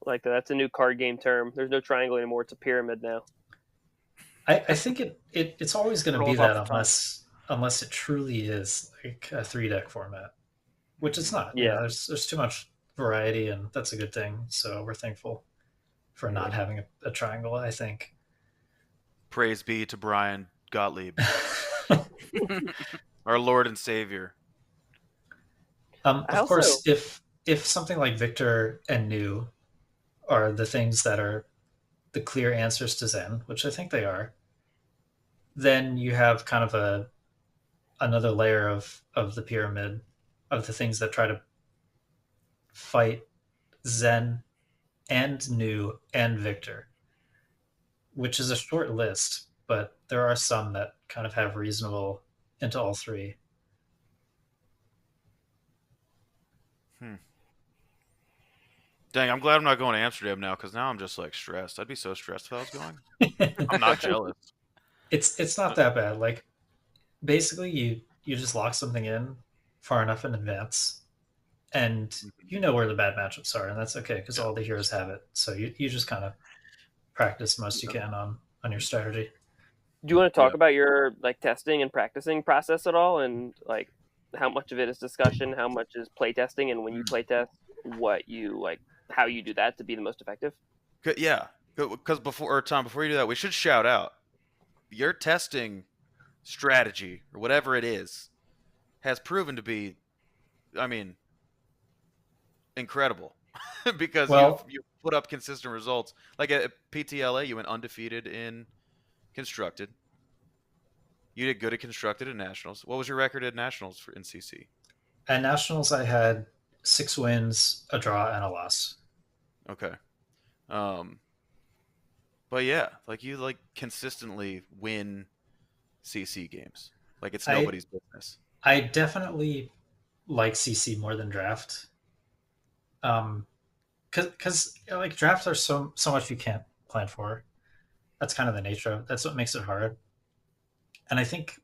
Like that's a new card game term. There's no triangle anymore. It's a pyramid now. I think it's always going to be Rolls off that the tongue. unless it truly is like a 3-deck format, which it's not. You Yeah. know, there's too much variety, and that's a good thing. So we're thankful for not having a triangle, I think. Praise be to Brian Gottlieb, our Lord and Savior. Of course, if something like Victor and New are the things that are the clear answers to Zen, which I think they are, then you have kind of another layer of the pyramid of the things that try to fight Zen and New and Victor, which is a short list, but there are some that kind of have reasonable into all three. Dang, I'm glad I'm not going to Amsterdam now because now I'm just like stressed. I'd be so stressed if I was going. I'm not jealous. It's not that bad. Like basically you just lock something in far enough in advance, and you know where the bad matchups are, and that's okay because all the heroes have it. So you just kind of practice most you can on your strategy. Do you want to talk about your like testing and practicing process at all, and like how much of it is discussion, how much is play testing, and when you play test, what you like, how you do that to be the most effective? Yeah, because before you do that, we should shout out your testing strategy or whatever it is has proven to be, I mean, incredible because you put up consistent results. Like at PTLA, you went undefeated in constructed. You did good at constructed and nationals. What was your record at nationals in CC? At nationals, I had 6 wins, a draw, and a loss. Okay. But yeah, like you like consistently win CC games. Like it's nobody's business. I definitely like CC more than draft. Because like drafts are so much you can't plan for. That's kind of the nature of it. That's what makes it hard. And I think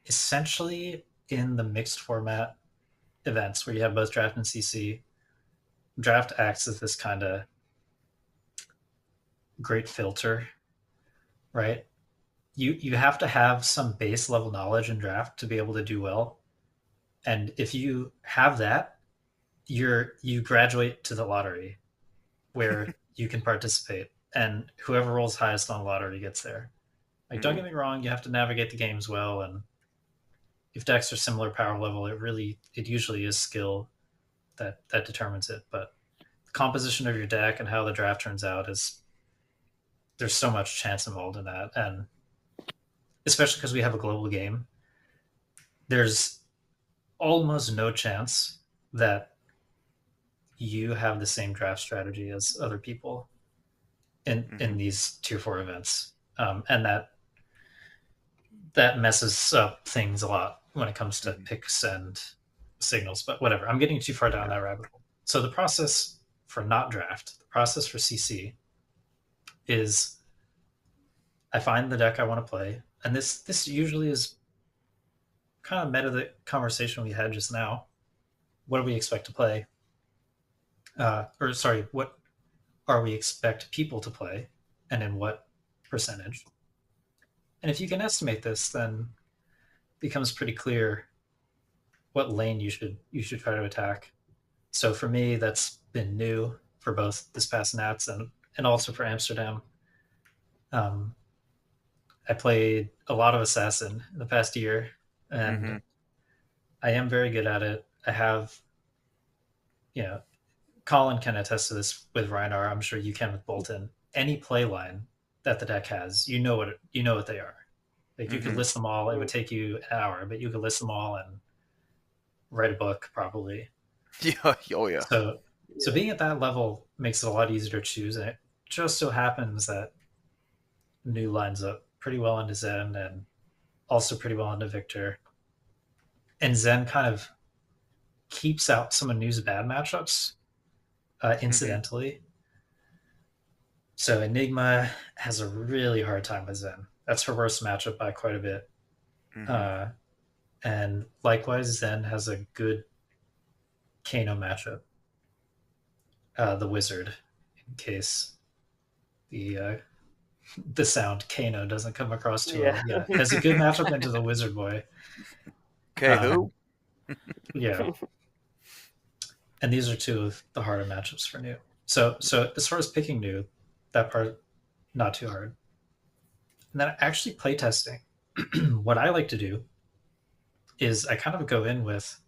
essentially in the mixed format events where you have both draft and CC, draft acts as this kind of great filter, right? You have to have some base level knowledge in draft to be able to do well. And if you have that, you graduate to the lottery where you can participate, and whoever rolls highest on the lottery gets there. Like, don't get me wrong, you have to navigate the games well, and if decks are similar power level, it usually is skill that determines it. But the composition of your deck and how the draft turns out there's so much chance involved in that, and especially because we have a global game, there's almost no chance that you have the same draft strategy as other people in these tier 4 events, and that messes up things a lot when it comes to picks and signals. But whatever, I'm getting too far down that rabbit hole. So the process for not draft, the process for CC is I find the deck I want to play, and this usually is kind of meta the conversation we had just now. What do we expect to play? What are we expect people to play, and in what percentage? And if you can estimate this, then it becomes pretty clear what lane you should try to attack. So for me, that's been new for both this past Nats and also for Amsterdam. I played a lot of Assassin in the past year, and I am very good at it. I have, you know, Colin can attest to this with Reinar. I'm sure you can with Bolton. Any play line that the deck has, you know what they are. Like you could list them all. It would take you an hour, but you could list them all and write a book probably. Yeah. Oh yeah. So being at that level makes it a lot easier to choose, and it just so happens that New lines up pretty well into Zen and also pretty well into Victor. And Zen kind of keeps out some of New's bad matchups incidentally. So Enigma has a really hard time with Zen. That's her worst matchup by quite a bit. And likewise, Zen has a good Kano matchup. The Wizard, in case the sound Kano doesn't come across too well. Yeah, has a good matchup into the Wizard Boy. Okay, who? Yeah. And these are two of the harder matchups for New. So as far as picking New, that part not too hard. And then actually playtesting, what I like to do is I kind of go in with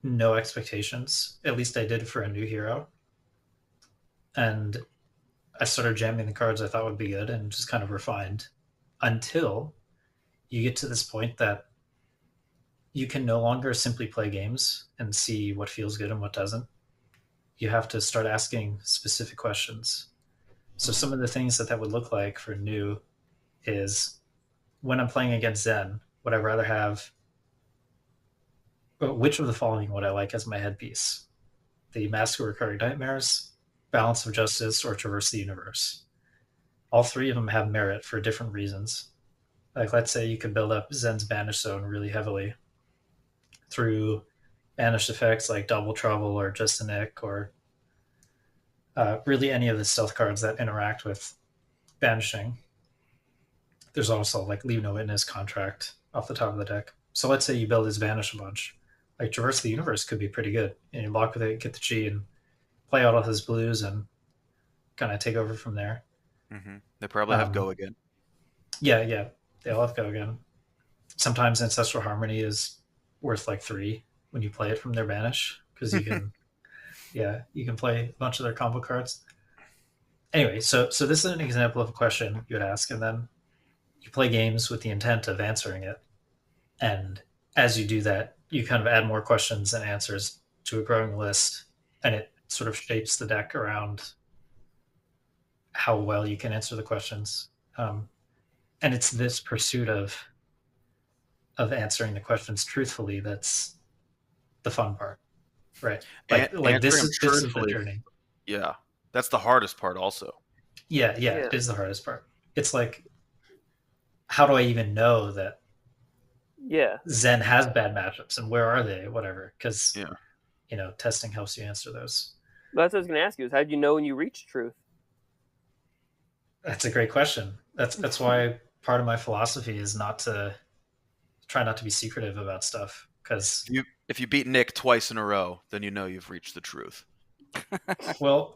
no expectations. At least I did for a new hero. And I started jamming the cards I thought would be good and just kind of refined until you get to this point that you can no longer simply play games and see what feels good and what doesn't. You have to start asking specific questions. So some of the things that would look like for New is when I'm playing against Zen, would I rather have which of the following would I like as my headpiece? The Mask of Recurring Nightmares, Balance of Justice, or Traverse the Universe. All three of them have merit for different reasons. Like, let's say you could build up Zen's Banish Zone really heavily through banished effects like Double Trouble or Just a Nick, or really any of the stealth cards that interact with banishing. There's also like Leave No Witness, Contract off the top of the deck. So let's say you build his Banish a bunch. Like Traverse the Universe could be pretty good. And you block with it, get the G, and play out all his blues and kind of take over from there. They probably have Go Again. Yeah. They all have Go Again. Sometimes Ancestral Harmony is worth like 3 when you play it from their Banish, because you can you can play a bunch of their combo cards. Anyway, so this is an example of a question you would ask, and then you play games with the intent of answering it. And as you do that, you kind of add more questions and answers to a growing list, and it sort of shapes the deck around how well you can answer the questions. And it's this pursuit of answering the questions truthfully that's the fun part, right? Like this is the journey. Yeah, that's the hardest part also. Yeah, it is the hardest part. It's like, how do I even know that Zen has bad matchups, and where are they? Whatever, because testing helps you answer those. That's what I was going to ask you: is how do you know when you reach truth? That's a great question. That's why part of my philosophy is try not to be secretive about stuff. Because if you beat Nick twice in a row, then you know you've reached the truth. Well,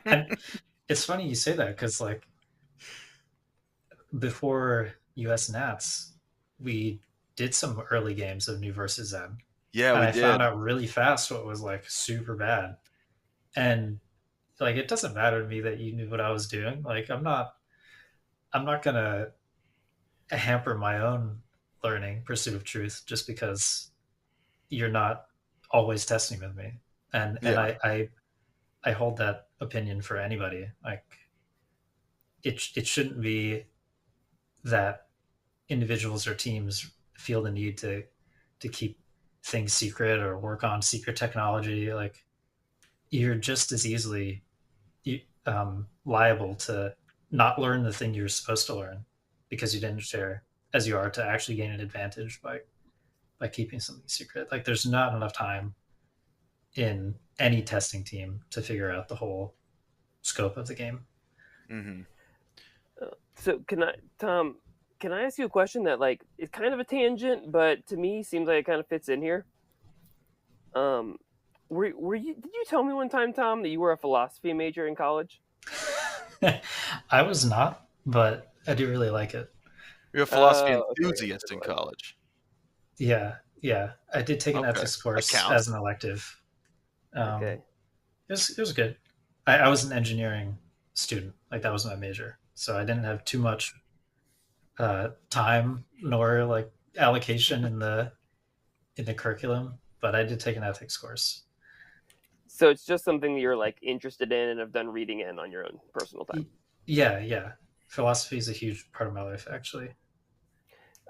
and it's funny you say that, because like before US Nats, we did some early games of New versus Zen. Yeah, and we I did. found out really fast what was like super bad. And like, it doesn't matter to me that you knew what I was doing. Like, I'm not gonna hamper my own learning pursuit of truth just because you're not always testing with me. And I hold that opinion for anybody. Like, it shouldn't be that individuals or teams feel the need to keep things secret or work on secret technology. Like, you're just as easily liable to not learn the thing you're supposed to learn because you didn't share, as you are to actually gain an advantage by keeping something secret. Like, there's not enough time in any testing team to figure out the whole scope of the game. So Tom, can I ask you a question that, like, it's kind of a tangent, but to me seems like it kind of fits in here? Were you? Did you tell me one time, Tom, that you were a philosophy major in college? I was not, but I do really like it. You're a philosophy enthusiast in college. Yeah, Yeah, I did take an Okay. ethics course That counts. as an elective. Okay. It was good. I was an engineering student, like that was my major, so I didn't have too much time nor like allocation in the curriculum, but I did take an ethics course. So it's just something that you're like interested in and have done reading in on your own personal time. Yeah. Philosophy is a huge part of my life, actually.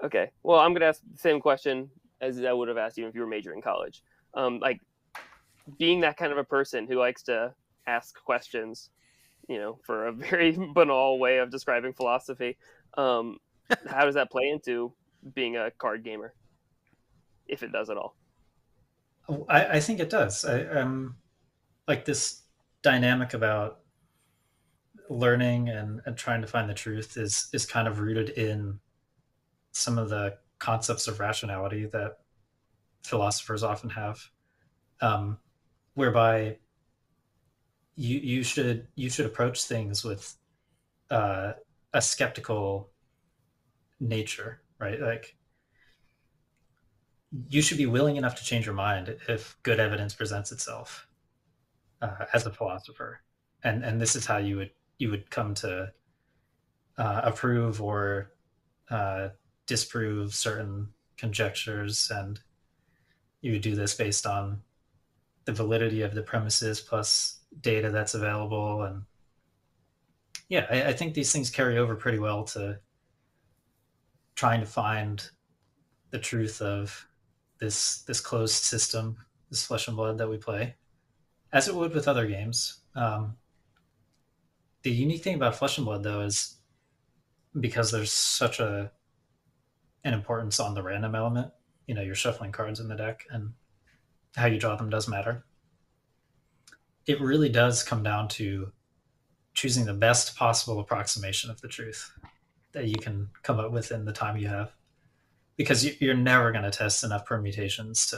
Okay. Well, I'm gonna ask the same question as I would have asked you if you were majoring in college. Like being that kind of a person who likes to ask questions, for a very banal way of describing philosophy. How does that play into being a card gamer, if it does at all? I think it does. Like this dynamic about learning and trying to find the truth is kind of rooted in some of the concepts of rationality that philosophers often have, um, whereby you should approach things with uh, a skeptical nature, right? Like you should be willing enough to change your mind if good evidence presents itself, as a philosopher, and this is how you would come to approve or disprove certain conjectures, and you would do this based on the validity of the premises plus data that's available. And yeah, I think these things carry over pretty well to trying to find the truth of this closed system, this flesh and blood that we play, as it would with other games. The unique thing about flesh and blood, though, is because there's such an importance on the random element. You're shuffling cards in the deck, and how you draw them does matter. It really does come down to choosing the best possible approximation of the truth that you can come up with in the time you have, because you're never going to test enough permutations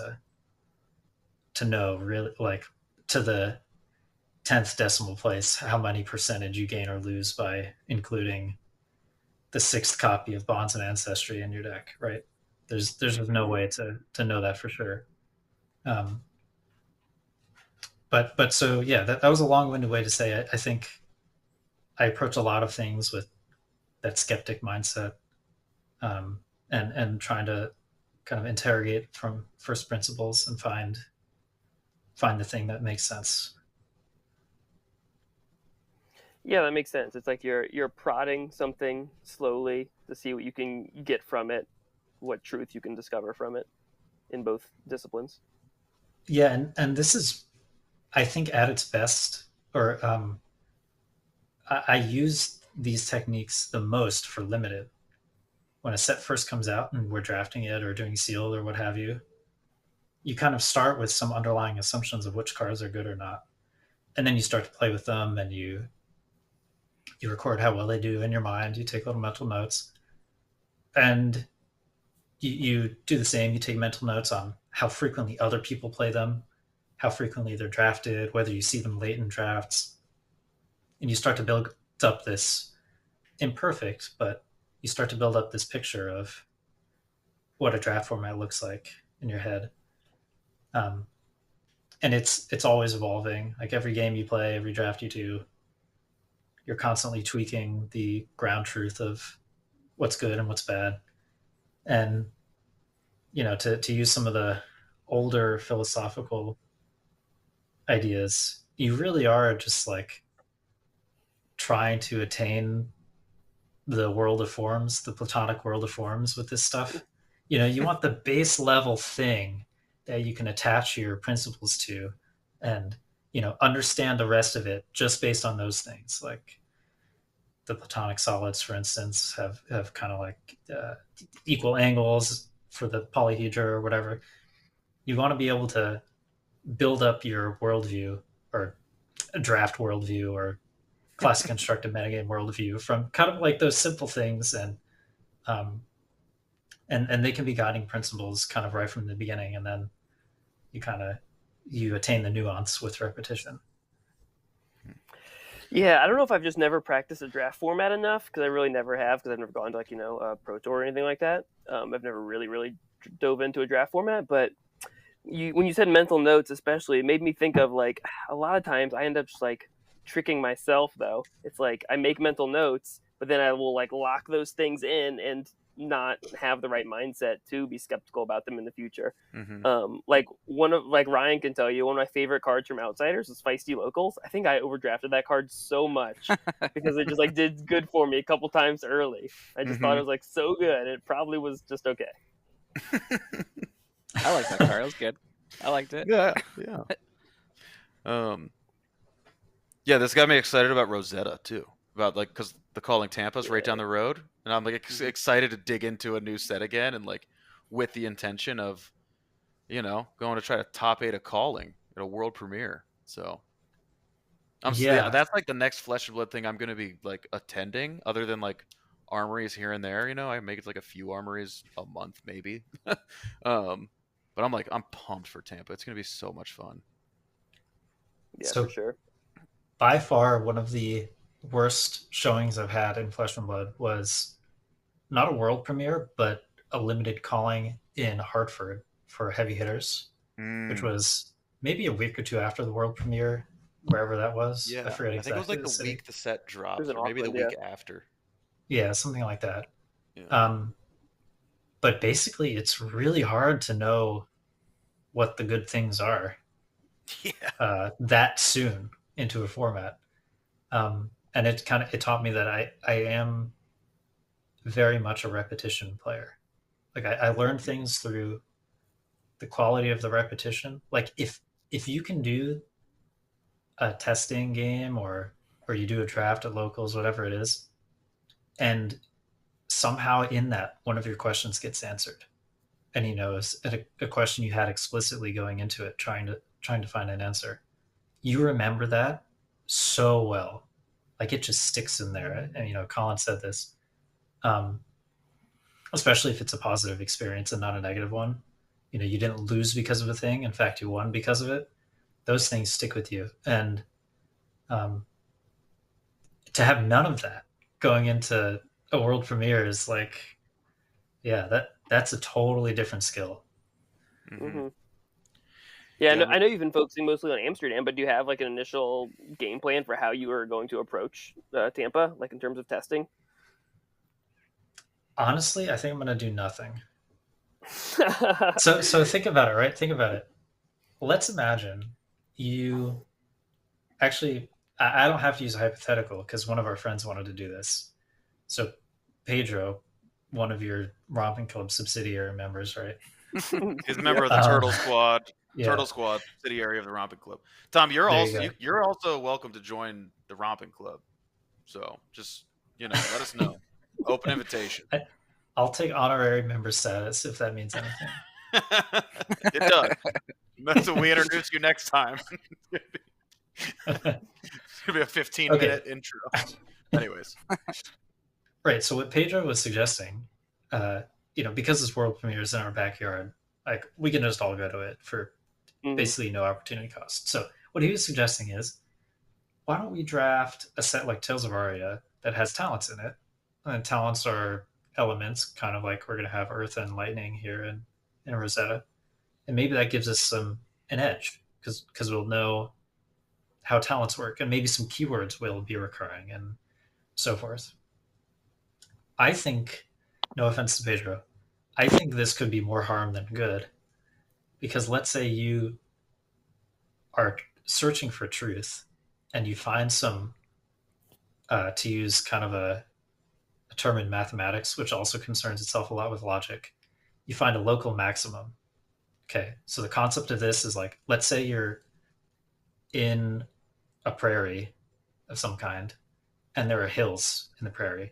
to know really, like, to the 10th decimal place how many percentage you gain or lose by including the 6th copy of Bonds of Ancestry in your deck, right? There's no way to know that for sure. um, but so yeah, that was a long-winded way to say I think I approach a lot of things with that skeptic mindset, um, and trying to kind of interrogate from first principles and find the thing that makes sense. Yeah, that makes sense. It's like you're prodding something slowly to see what you can get from it, what truth you can discover from it in both disciplines. Yeah, and this is, I think, at its best, or I use these techniques the most for limited. When a set first comes out and we're drafting it or doing sealed or what have you, you kind of start with some underlying assumptions of which cards are good or not, and then you start to play with them, and you record how well they do in your mind. You take little mental notes, and you do the same. You take mental notes on how frequently other people play them, how frequently they're drafted, whether you see them late in drafts, and you start to build up this imperfect, but you start to build up this picture of what a draft format looks like in your head. Um, and it's always evolving. Like every game you play, every draft you do, you're constantly tweaking the ground truth of what's good and what's bad. And to use some of the older philosophical ideas, you really are just like trying to attain the world of forms, the platonic world of forms with this stuff. You want the base level thing that you can attach your principles to, and understand the rest of it just based on those things. Like the platonic solids, for instance, have kind of like equal angles for the polyhedra or whatever. You want to be able to build up your worldview, or a draft worldview, or classic constructed metagame worldview from kind of like those simple things, um, and they can be guiding principles kind of right from the beginning, and then you attain the nuance with repetition. Yeah, I don't know if I've just never practiced a draft format enough, because I really never have, because I've never gone to Pro Tour or anything like that. I've never really dove into a draft format, but when you said mental notes, especially, it made me think of like a lot of times I end up just like tricking myself. Though it's like I make mental notes, but then I will like lock those things in and not have the right mindset to be skeptical about them in the future. Like Ryan can tell you, one of my favorite cards from Outsiders is Feisty Locals. I think I overdrafted that card so much because it just like did good for me a couple times early. I just thought it was like so good. It probably was just okay. I like that card. It was good. I liked it. Yeah. Yeah, this got me excited about Rosetta too. About like because the Calling Tampa's right down the road, and I'm like excited to dig into a new set again, and like with the intention of, going to try to top 8 a Calling at a world premiere. So that's like the next Flesh and Blood thing I'm going to be like attending, other than like armories here and there. I make it like a few armories a month maybe. But I'm pumped for Tampa. It's going to be so much fun. Yeah, so, for sure. By far, one of the worst showings I've had in Flesh and Blood was not a world premiere, but a limited calling in Hartford for heavy hitters, which was maybe a week or two after the world premiere, wherever that was. Yeah, I forget exactly. I think it was like the week the set dropped, or maybe the week after. Yeah, something like that. Yeah. But basically, it's really hard to know what the good things are that soon into a format. And it taught me that I am very much a repetition player. Like I learned things through the quality of the repetition. Like if you can do a testing game or you do a draft at locals, whatever it is, and somehow in that one of your questions gets answered, and a question you had explicitly going into it, trying to find an answer, you remember that so well, like it just sticks in there. And Colin said this, especially if it's a positive experience and not a negative one. You didn't lose because of a thing, in fact you won because of it. Those things stick with you, and to have none of that going into a world premiere is like, that's a totally different skill. Yeah, I know you've been focusing mostly on Amsterdam, but do you have like an initial game plan for how you are going to approach Tampa, like in terms of testing? Honestly, I think I'm going to do nothing. So think about it, right? Think about it. Let's imagine you actually, I don't have to use a hypothetical because one of our friends wanted to do this. So Pedro, one of your Romping Club subsidiary members, right? He's a member of the Turtle Squad. Yeah. Turtle Squad subsidiary of the Romping Club. Tom, you're also welcome to join the Romping Club. So just let us know. Open invitation. I'll take honorary member status if that means anything. It does. That's when we introduce you next time. It's gonna be a 15-minute intro. Anyways. Right. So what Pedro was suggesting, because this world premiere is in our backyard, like we can just all go to it for basically no opportunity cost. So what he was suggesting is, why don't we draft a set like Tales of Aria that has talents in it? And talents are elements, kind of like we're going to have Earth and Lightning here in Rosetta. And maybe that gives us an edge because we'll know how talents work, and maybe some keywords will be recurring and so forth. I think, no offense to Pedro, I think this could be more harm than good, because let's say you are searching for truth and you find some, to use kind of a term in mathematics, which also concerns itself a lot with logic, you find a local maximum. Okay, so the concept of this is like, let's say you're in a prairie of some kind, and there are hills in the prairie,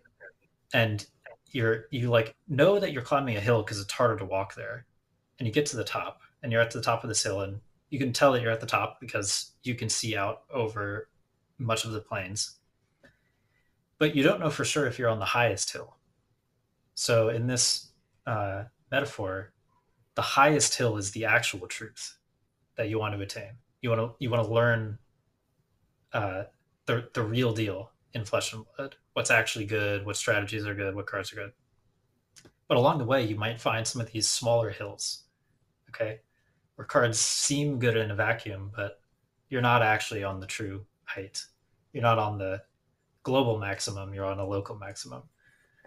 and you like know that you're climbing a hill because it's harder to walk there, and you get to the top, and you're at the top of this hill, and you can tell that you're at the top because you can see out over much of the plains, but you don't know for sure if you're on the highest hill. So in this metaphor, the highest hill is the actual truth that you want to attain. You want to learn the real deal in Flesh and Blood. What's actually good, what strategies are good, what cards are good. But along the way, you might find some of these smaller hills, okay, where cards seem good in a vacuum, but you're not actually on the true height. You're not on the global maximum. You're on a local maximum.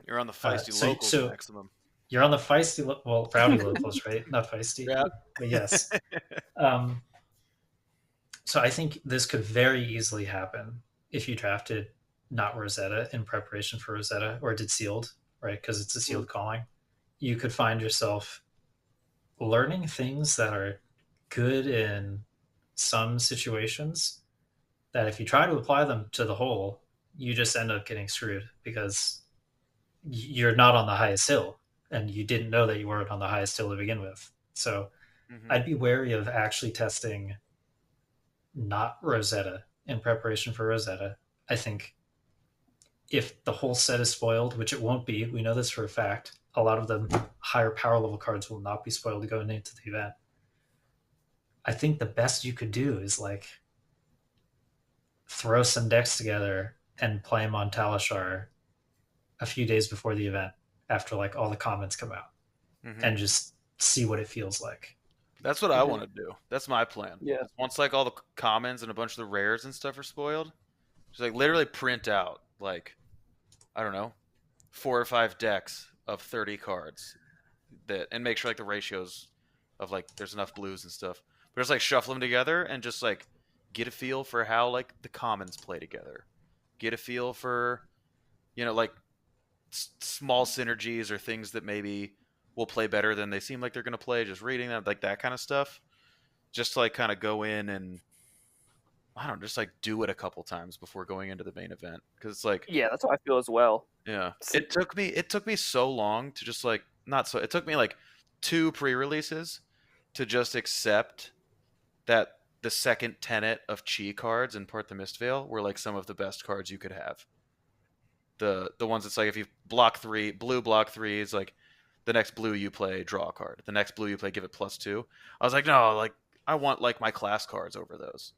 You're on the feisty So locals so maximum. you're on the feisty, well, rowdy locals, right? Not feisty, Yeah. but yes. So I think this could very easily happen if you drafted not Rosetta in preparation for Rosetta, or did sealed, right? Because it's a sealed calling. You could find yourself learning things that are good in some situations that if you try to apply them to the whole, you just end up getting screwed because you're not on the highest hill and you didn't know that you weren't on the highest hill to begin with. So I'd be wary of actually testing not Rosetta in preparation for Rosetta. I think if the whole set is spoiled, which it won't be, we know this for a fact, a lot of the higher power level cards will not be spoiled going into the event. I think the best you could do is like throw some decks together and play them on Talishar a few days before the event after like all the comments come out and just see what it feels like. That's what I want to do. That's my plan. Yeah. Once like all the commons and a bunch of the rares and stuff are spoiled, just like literally print out like, I don't know, 4 or 5 decks of 30 cards that, and make sure like the ratios of like there's enough blues and stuff. But just like shuffle them together and just like get a feel for how like the commons play together. Get a feel for, you know, like small synergies or things that maybe will play better than they seem like they're going to play, just reading them, like that kind of stuff. Just to like kind of go in and, I don't know, just like do it a couple times before going into the main event. Because it's like, Yeah, that's how I feel as well. yeah, it took me so long to just like, not so, it took me like 2 pre-releases to just accept that the second tenet of Chi cards in Part the Mistveil were like some of the best cards you could have. The ones that's like, if you block 3, blue block 3 is like, the next blue you play, draw a card. The next blue you play, give it +2. I was like, no, like I want like my class cards over those.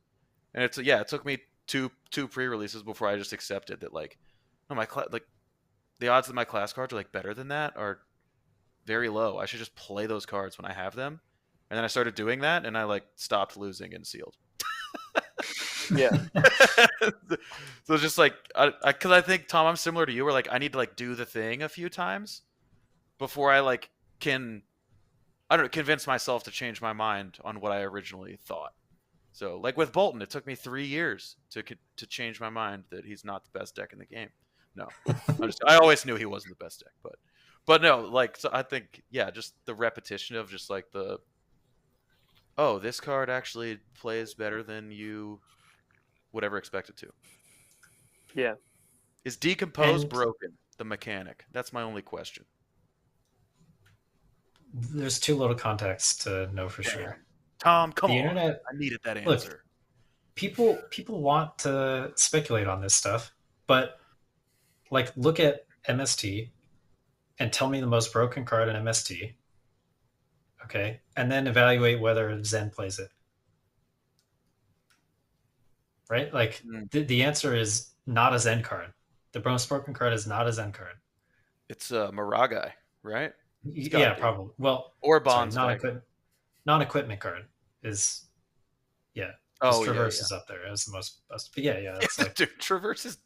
And it's, yeah, it took me two pre-releases before I just accepted that like, no, like the odds that my class cards are like better than that are very low. I should just play those cards when I have them. And then I started doing that, and I like stopped losing in sealed. Yeah. So just like, because I think, Tom, I'm similar to you, where like I need to like do the thing a few times before I like can, I don't know, convince myself to change my mind on what I originally thought. So like with Bolton, it took me 3 years to change my mind that he's not the best deck in the game. No, I always knew he wasn't the best deck, but no, like, so I think, yeah, just the repetition of just like the, oh, this card actually plays better than you would ever expect it to. Yeah. Is Decompose And- broken, the mechanic? That's my only question. There's too little context to know for sure. Tom, come The on. internet- I needed that Look, answer. People want to speculate on this stuff, but like look at MST and tell me the most broken card in MST. Okay. And then evaluate whether Zen plays it. Right? Like the answer is not a Zen card. The most broken card is not a Zen card. It's Maragai, right? Yeah, probably. Well, or sorry, Bonds. non-equipment card is, yeah. Oh, Traverse yeah. is up there as the most best. But yeah, that's like, Dude, Traverse is.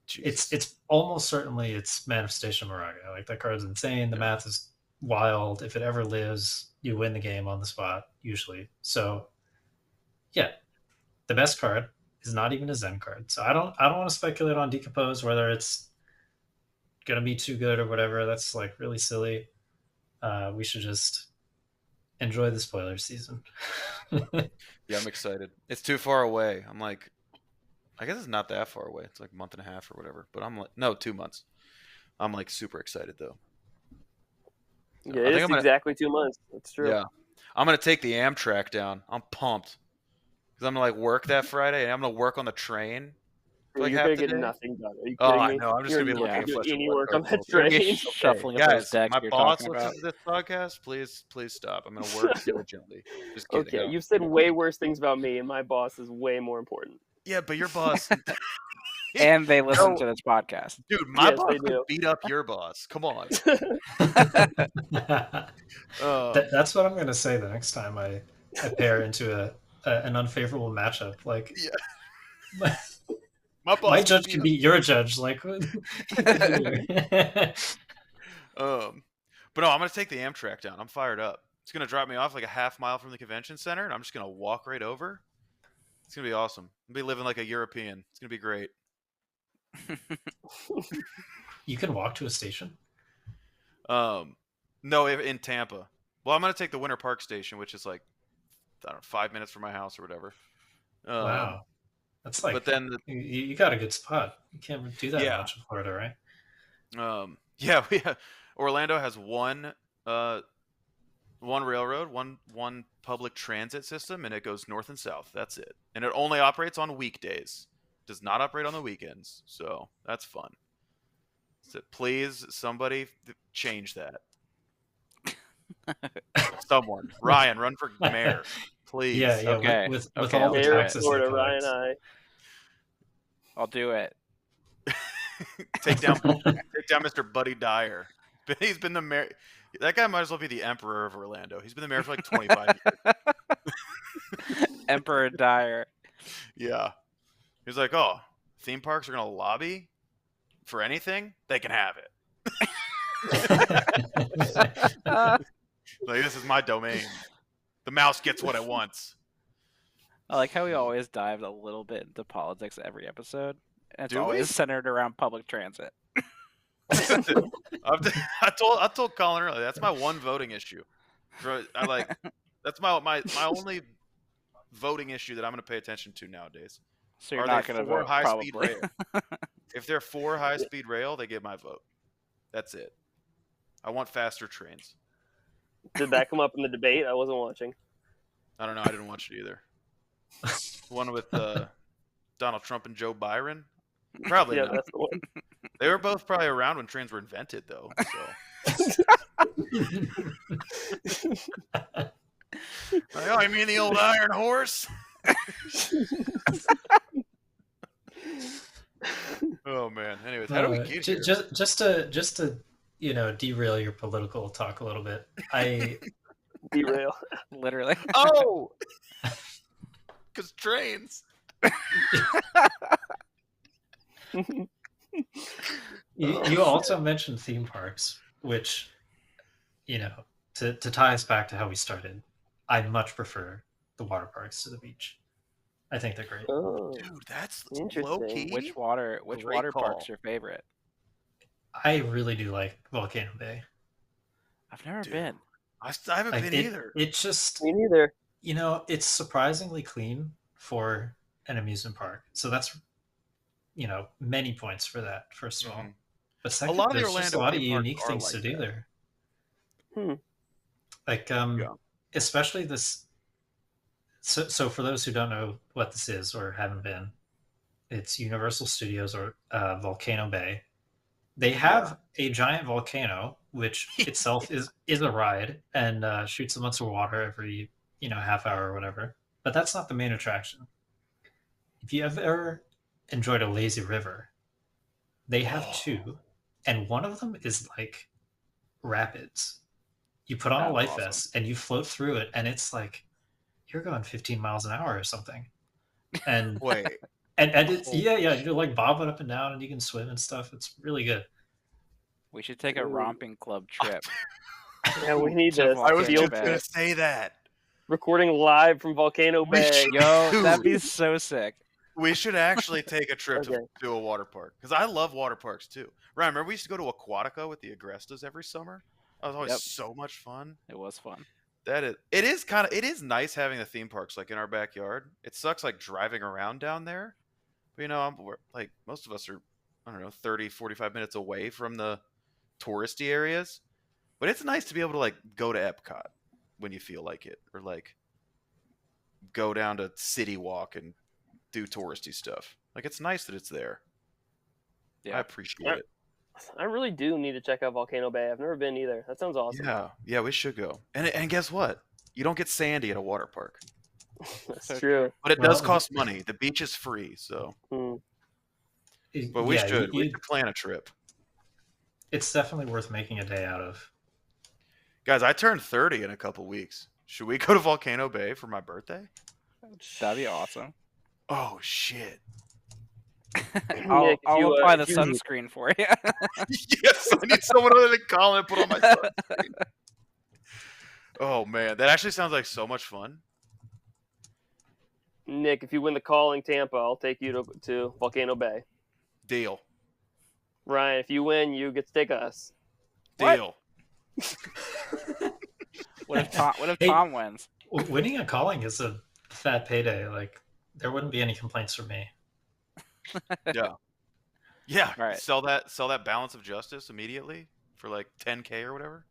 Jesus. it's almost certainly it's Manifestation Moraga. Like that card's insane. The math is wild. If it ever lives, you win the game on the spot usually. So, yeah, the best card is not even a Zen card. So I don't want to speculate on Decompose whether it's gonna be too good or whatever. That's like really silly. We should just enjoy the spoiler season. Yeah, I'm excited. It's too far away. I'm like, I guess it's not that far away. It's like a month and a half or whatever. But I'm like, no, 2 months. I'm like super excited though. So Yeah, it's exactly 2 months. That's true. Yeah, I'm gonna take the Amtrak down. I'm pumped because I'm gonna like work that Friday and I'm gonna work on the train. Dude, Like you're half gonna the get day. nothing done. Are you Oh, kidding I me? know. I'm just You're gonna be not looking gonna at do any what work on that cards will- train. Shuffling up those Guys, decks my you're boss talking listens about. to this podcast. Please stop. I'm gonna work diligently. Just kidding. Okay, No. you've said way worse things about me, and my boss is way more important. Yeah, but your boss. And they listen No. to this podcast. Dude, my Yes, boss they could do. beat up your boss. Come on. That's what I'm gonna say the next time I pair into an unfavorable matchup. Like, Yeah. my, My boss my could judge beat can up- beat your judge. Like, But no, I'm gonna take the Amtrak down. I'm fired up. It's gonna drop me off like a half mile from the convention center, and I'm just gonna walk right over. It's gonna be awesome. I'll be living like a European. It's gonna be great. you can walk to a station. No, in Tampa. Well, I'm gonna take the Winter Park station, which is like, I don't know, 5 minutes from my house or whatever. Wow, that's like. But then, you got a good spot. You can't do that Yeah. much in Florida, right? yeah, Orlando has one railroad, one public transit system, and it goes north and south. That's it, and it only operates on weekdays. Does not operate on the weekends, so that's fun. So please, somebody change that. Someone, Ryan, run for mayor, please. Yeah. Okay. With Okay, all the Mayor of taxes. Florida, they Ryan collect. I. I'll do it. take down Mr. Buddy Dyer. He's been the mayor. That guy might as well be the emperor of Orlando. He's been the mayor for like 25 years. Emperor Dyer. Yeah. He's like, oh, theme parks are going to lobby for anything? They can have it. Like, this is my domain. The mouse gets what it wants. I like how we always dived a little bit into politics every episode. And it's Do we? always centered around public transit. I told Colin earlier, that's my one voting issue. That's my only voting issue that I'm going to pay attention to nowadays. So you're Are not they going to for vote, high-speed probably. rail? If they're for high-speed rail, they get my vote. That's it. I want faster trains. Did that come up in the debate? I wasn't watching. I don't know. I didn't watch it either. The one with Donald Trump and Joe Byron? Probably Yeah, not. that's the one. They were both probably around when trains were invented, though. So. Like, oh, you mean the old iron horse? Oh man. Anyways, how do we get here? Just to derail your political talk a little bit. Derail. Literally. Oh, because trains. You also mentioned theme parks, which, to tie us back to how we started, I much prefer the water parks to the beach. I think they're great. Oh, Dude, that's Interesting. low key. Which water Great park's call. your favorite? I really do like Volcano Bay. I've never Dude. been. I haven't Like, been either. It's just, me neither. it's surprisingly clean for an amusement park. So that's, many points for that, first of all. Mhm. But second, lot of the there's just a Orlando lot of theme parks unique are things like to do that. there. Like, especially this. So for those who don't know what this is or haven't been, it's Universal Studios or Volcano Bay. They have a giant volcano, which itself is a ride and shoots a bunch of water every half hour or whatever. But that's not the main attraction. If you have ever enjoyed a lazy river, they have two, and one of them is like rapids. You put on a That's life awesome. vest and you float through it, and it's like you're going 15 miles an hour or something. And Wait. and it's you're like bobbing up and down, and you can swim and stuff. It's really good. We should take a Ooh. romping club trip. Yeah, we need To this. I was Volcano just Bay. gonna say that. Recording live from Volcano We Bay. should- Yo, Dude. that'd be so sick. We should actually take a trip Okay. to a water park because I love water parks too. Ryan, remember we used to go to Aquatica with the Agrestas every summer? That was always Yep. so much fun. It was fun. It is nice having the theme parks like in our backyard. It sucks like driving around down there. But we're, like most of us are, I don't know, 30, 45 minutes away from the touristy areas. But it's nice to be able to like go to Epcot when you feel like it, or like go down to City Walk and do touristy stuff. Like it's nice that it's there. Yeah. I appreciate it. I really do need to check out Volcano Bay. I've never been either. That sounds awesome. Yeah, we should go. And guess what? You don't get sandy at a water park, That's So true. but it does Well, cost money. The beach is free, so Mm. But we yeah, should plan a trip. it's definitely worth making a day out of. Guys, I turned 30 in a couple weeks. Should we go to Volcano Bay for my birthday? That'd be awesome. Oh shit. I'll apply the if you- sunscreen for you. Yes, I need someone other than Colin to put on my sunscreen. Oh man, that actually sounds like so much fun. Nick, if you win the calling Tampa, I'll take you to Volcano Bay. Deal. Ryan, if you win, you get to take us. Deal. What if Hey. Tom wins? Winning a calling is a fat payday. Like, there wouldn't be any complaints from me. Yeah. Yeah. Right. Sell that balance of justice immediately for like 10K or whatever.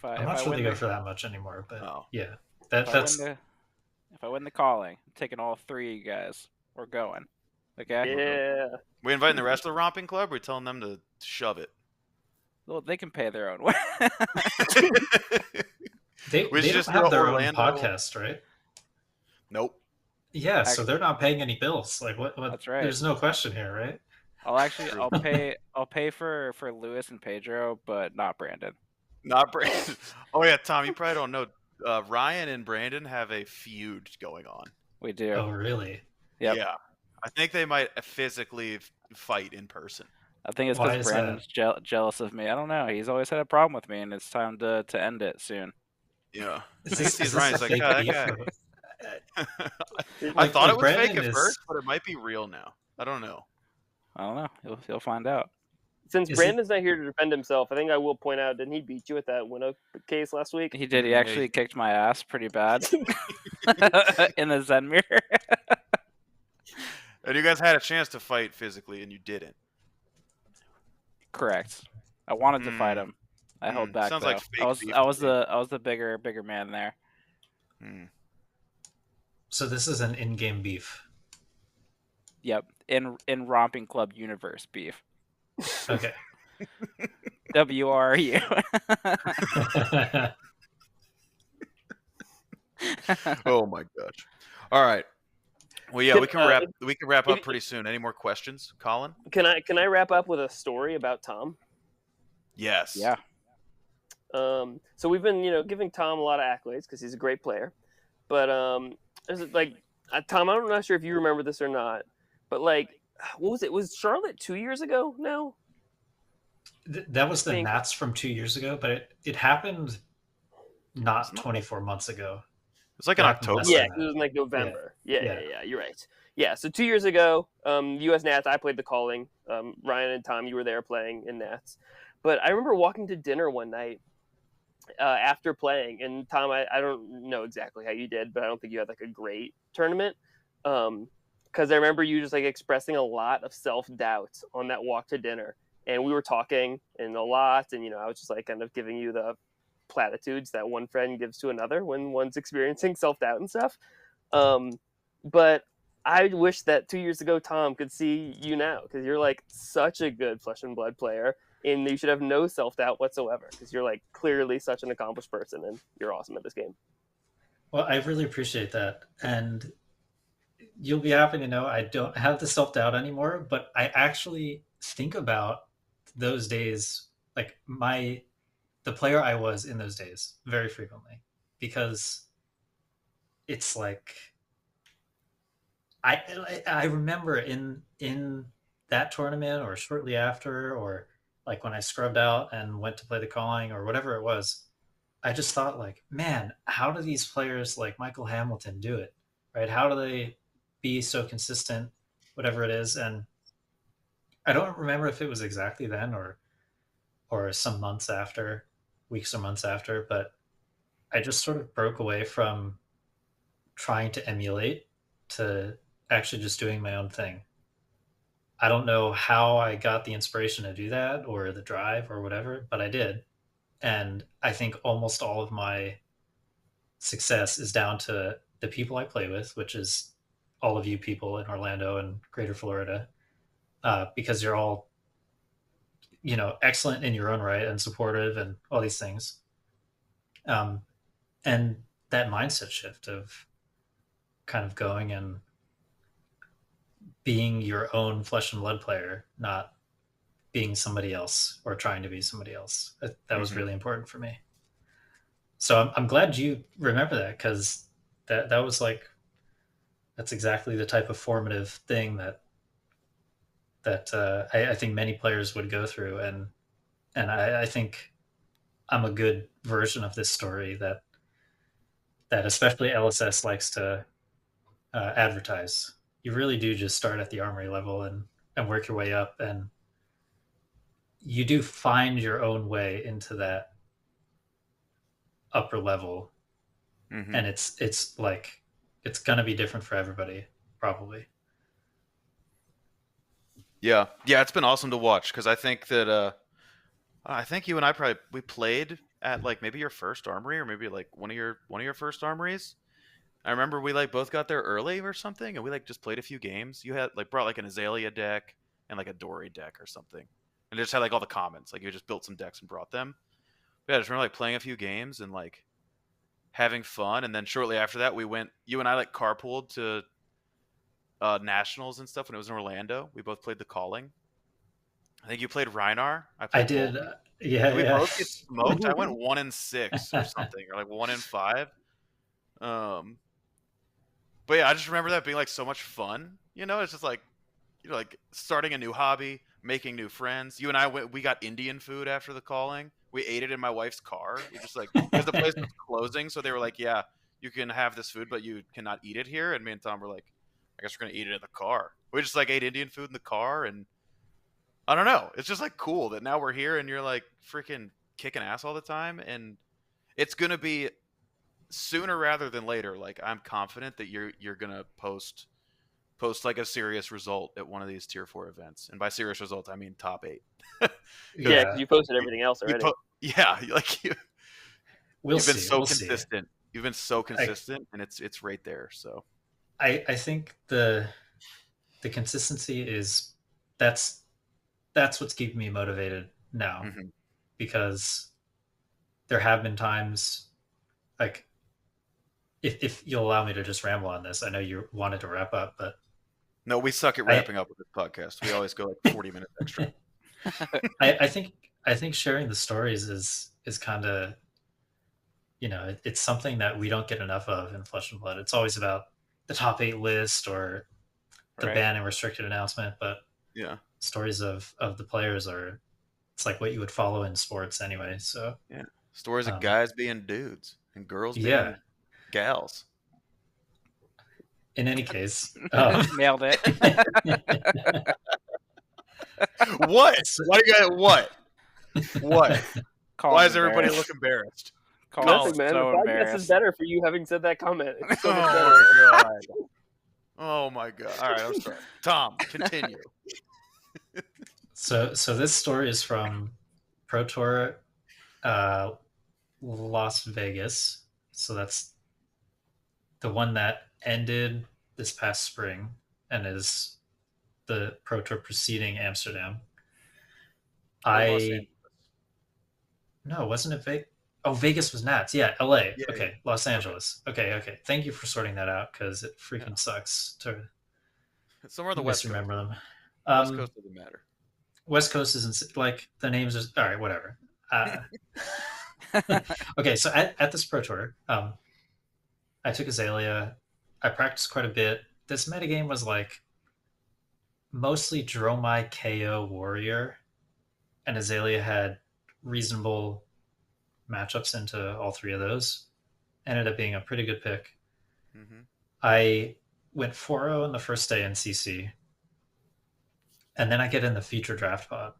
I'm not sure they go for that much anymore, but yeah, that's. If I win the calling, I'm taking all three of you guys. We're going. Okay? Yeah. We inviting the rest of the romping club? Or we telling them to shove it? Well, they can pay their own way. They We don't just have do their Orlando- own podcast, right? Nope. Yeah, so they're not paying any bills. Like, what? That's right. There's no question here, right? I'll pay for Lewis and Pedro, but not Brandon. Not Brandon. Oh yeah, Tom, you probably don't know. Ryan and Brandon have a feud going on. We do. Oh, really? Yep. Yeah. I think they might physically fight in person. I think it's Why because is Brandon's jealous of me. I don't know. He's always had a problem with me, and it's time to end it soon. Yeah. Is I this- see is Ryan's this like, a "Oh, fake that beef? guy." I Like- thought like it was fake Brandon at is- first, but it might be real now. I don't know. I don't know. He'll find out. Since Is Brandon's not here to defend himself, I think I will point out, didn't he beat you at that winnow case last week? He did. He Yeah, actually kicked my ass pretty bad in the Zen mirror. And you guys had a chance to fight physically, and you didn't. Correct. I wanted to fight him. I held back. Sounds though. like fake I was beef I was to me. the bigger man there. So this is an in-game beef. Yep. In Romping Club universe beef. Okay. WRU. Oh my gosh! All right. Well, yeah, Can- we can wrap up pretty soon. Any more questions, Colin? Can I wrap up with a story about Tom? Yes. Yeah. So we've been, giving Tom a lot of accolades because he's a great player. But Tom, I'm not sure if you remember this or not, but like, what was it? Was Charlotte 2 years ago now? That was the Think- Nats from 2 years ago, but it happened not 24 months ago. It's like in Yeah, October. less Yeah, than 'cause it was in like November. Yeah. Yeah, you're right. Yeah, so 2 years ago, U.S. Nats, I played the calling. Ryan and Tom, you were there playing in Nats. But I remember walking to dinner one night after playing, and Tom, I don't know exactly how you did, but I don't think you had like a great tournament. Because I remember you just like expressing a lot of self-doubt on that walk to dinner. And we were talking and a lot, and I was just like kind of giving you the platitudes that one friend gives to another when one's experiencing self-doubt and stuff. But I wish that 2 years ago Tom could see you now, because you're like such a good Flesh and Blood player, and you should have no self-doubt whatsoever, because you're like clearly such an accomplished person and you're awesome at this game. Well, I really appreciate that. And you'll be happy to know I don't have the self-doubt anymore, but I actually think about those days, like the player I was in those days, very frequently, because it's like I remember in that tournament or shortly after, or like when I scrubbed out and went to play the calling or whatever it was, I just thought like, man, how do these players like Michael Hamilton do it? Right? How do they be so consistent, whatever it is? And I don't remember if it was exactly then or some months after, weeks or months after, but I just sort of broke away from trying to emulate to actually just doing my own thing. I don't know how I got the inspiration to do that or the drive or whatever, but I did. And I think almost all of my success is down to the people I play with, which is all of you people in Orlando and Greater Florida, because you're all, excellent in your own right and supportive and all these things. And that mindset shift of kind of going and being your own flesh and blood player, not being somebody else or trying to be somebody else. That was really important for me. So I'm glad you remember that, because that was like, that's exactly the type of formative thing that I think many players would go through, and I think I'm a good version of this story that especially LSS likes to advertise. You really do just start at the armory level and work your way up, and you do find your own way into that upper level, and it's like, it's gonna be different for everybody, probably. Yeah, it's been awesome to watch, because I think that I think you and I we played at like maybe your first armory, or maybe like one of your first armories. I remember we like both got there early or something, and we like just played a few games. You had like brought like an Azalea deck and like a Dory deck or something, and just had like all the commons. Like you just built some decks and brought them. But yeah, I just remember like playing a few games and like having fun. And then shortly after that, you and I like carpooled to nationals and stuff when it was in Orlando. We both played the Calling. I think you played Reinar. I I played did. Volky. Yeah, We yeah. both get smoked. I went 1-6 or something, or like 1-5. But yeah, I just remember that being like so much fun. It's just like, like starting a new hobby, making new friends. You and I we got Indian food after the Calling. We ate it in my wife's car. We just like, because the place was closing, so they were like, yeah, you can have this food, but you cannot eat it here. And me and Tom were like, I guess we're gonna eat it in the car. We just like ate Indian food in the car, and I don't know. It's just like cool that now we're here and you're like freaking kicking ass all the time, and it's gonna be sooner rather than later. Like I'm confident that you're gonna post like a serious result at one of these tier 4 events, and by serious result I mean top 8. Yeah, because you posted everything else already. Like We'll you've been see. so We'll see. consistent. You've been so consistent, and it's right there. So I think the consistency is that's what's keeping me motivated now, because there have been times, like, if you'll allow me to just ramble on this. I know you wanted to wrap up, but no, we suck at wrapping up with this podcast. We always go like 40 minutes extra. I think sharing the stories is kind of, it's something that we don't get enough of in Flesh and Blood. It's always about the top 8 list or the ban and restricted announcement, but yeah, stories of the players it's like what you would follow in sports anyway. So yeah, stories of guys being dudes and girls being yeah, gals. In any case, nailed it. What? Why do you guys? What? Why does everybody look embarrassed? Nothing, man. The podcast is better for you having said that comment. It's so much better. Oh my god. Oh my god. All right, I'm sorry. Tom, continue. So this story is from Pro Tour Las Vegas. So that's the one that ended this past spring and is the Pro Tour preceding Amsterdam. No, wasn't it Vegas? Oh, Vegas was Nats. Yeah, LA. Yeah, okay, yeah. Los Angeles. Okay. Thank you for sorting that out, because it freaking sucks to somewhere on the West remember them. West Coast doesn't matter. West Coast isn't, like, the names are all right. Whatever. Okay, so at this Pro Tour, I took Azalea. I practiced quite a bit. This metagame was like mostly Dromai KO Warrior, and Azalea had reasonable matchups into all 3 of those. Ended up being a pretty good pick. I went 4-0 in the first day in CC, and then I get in the feature draft pod.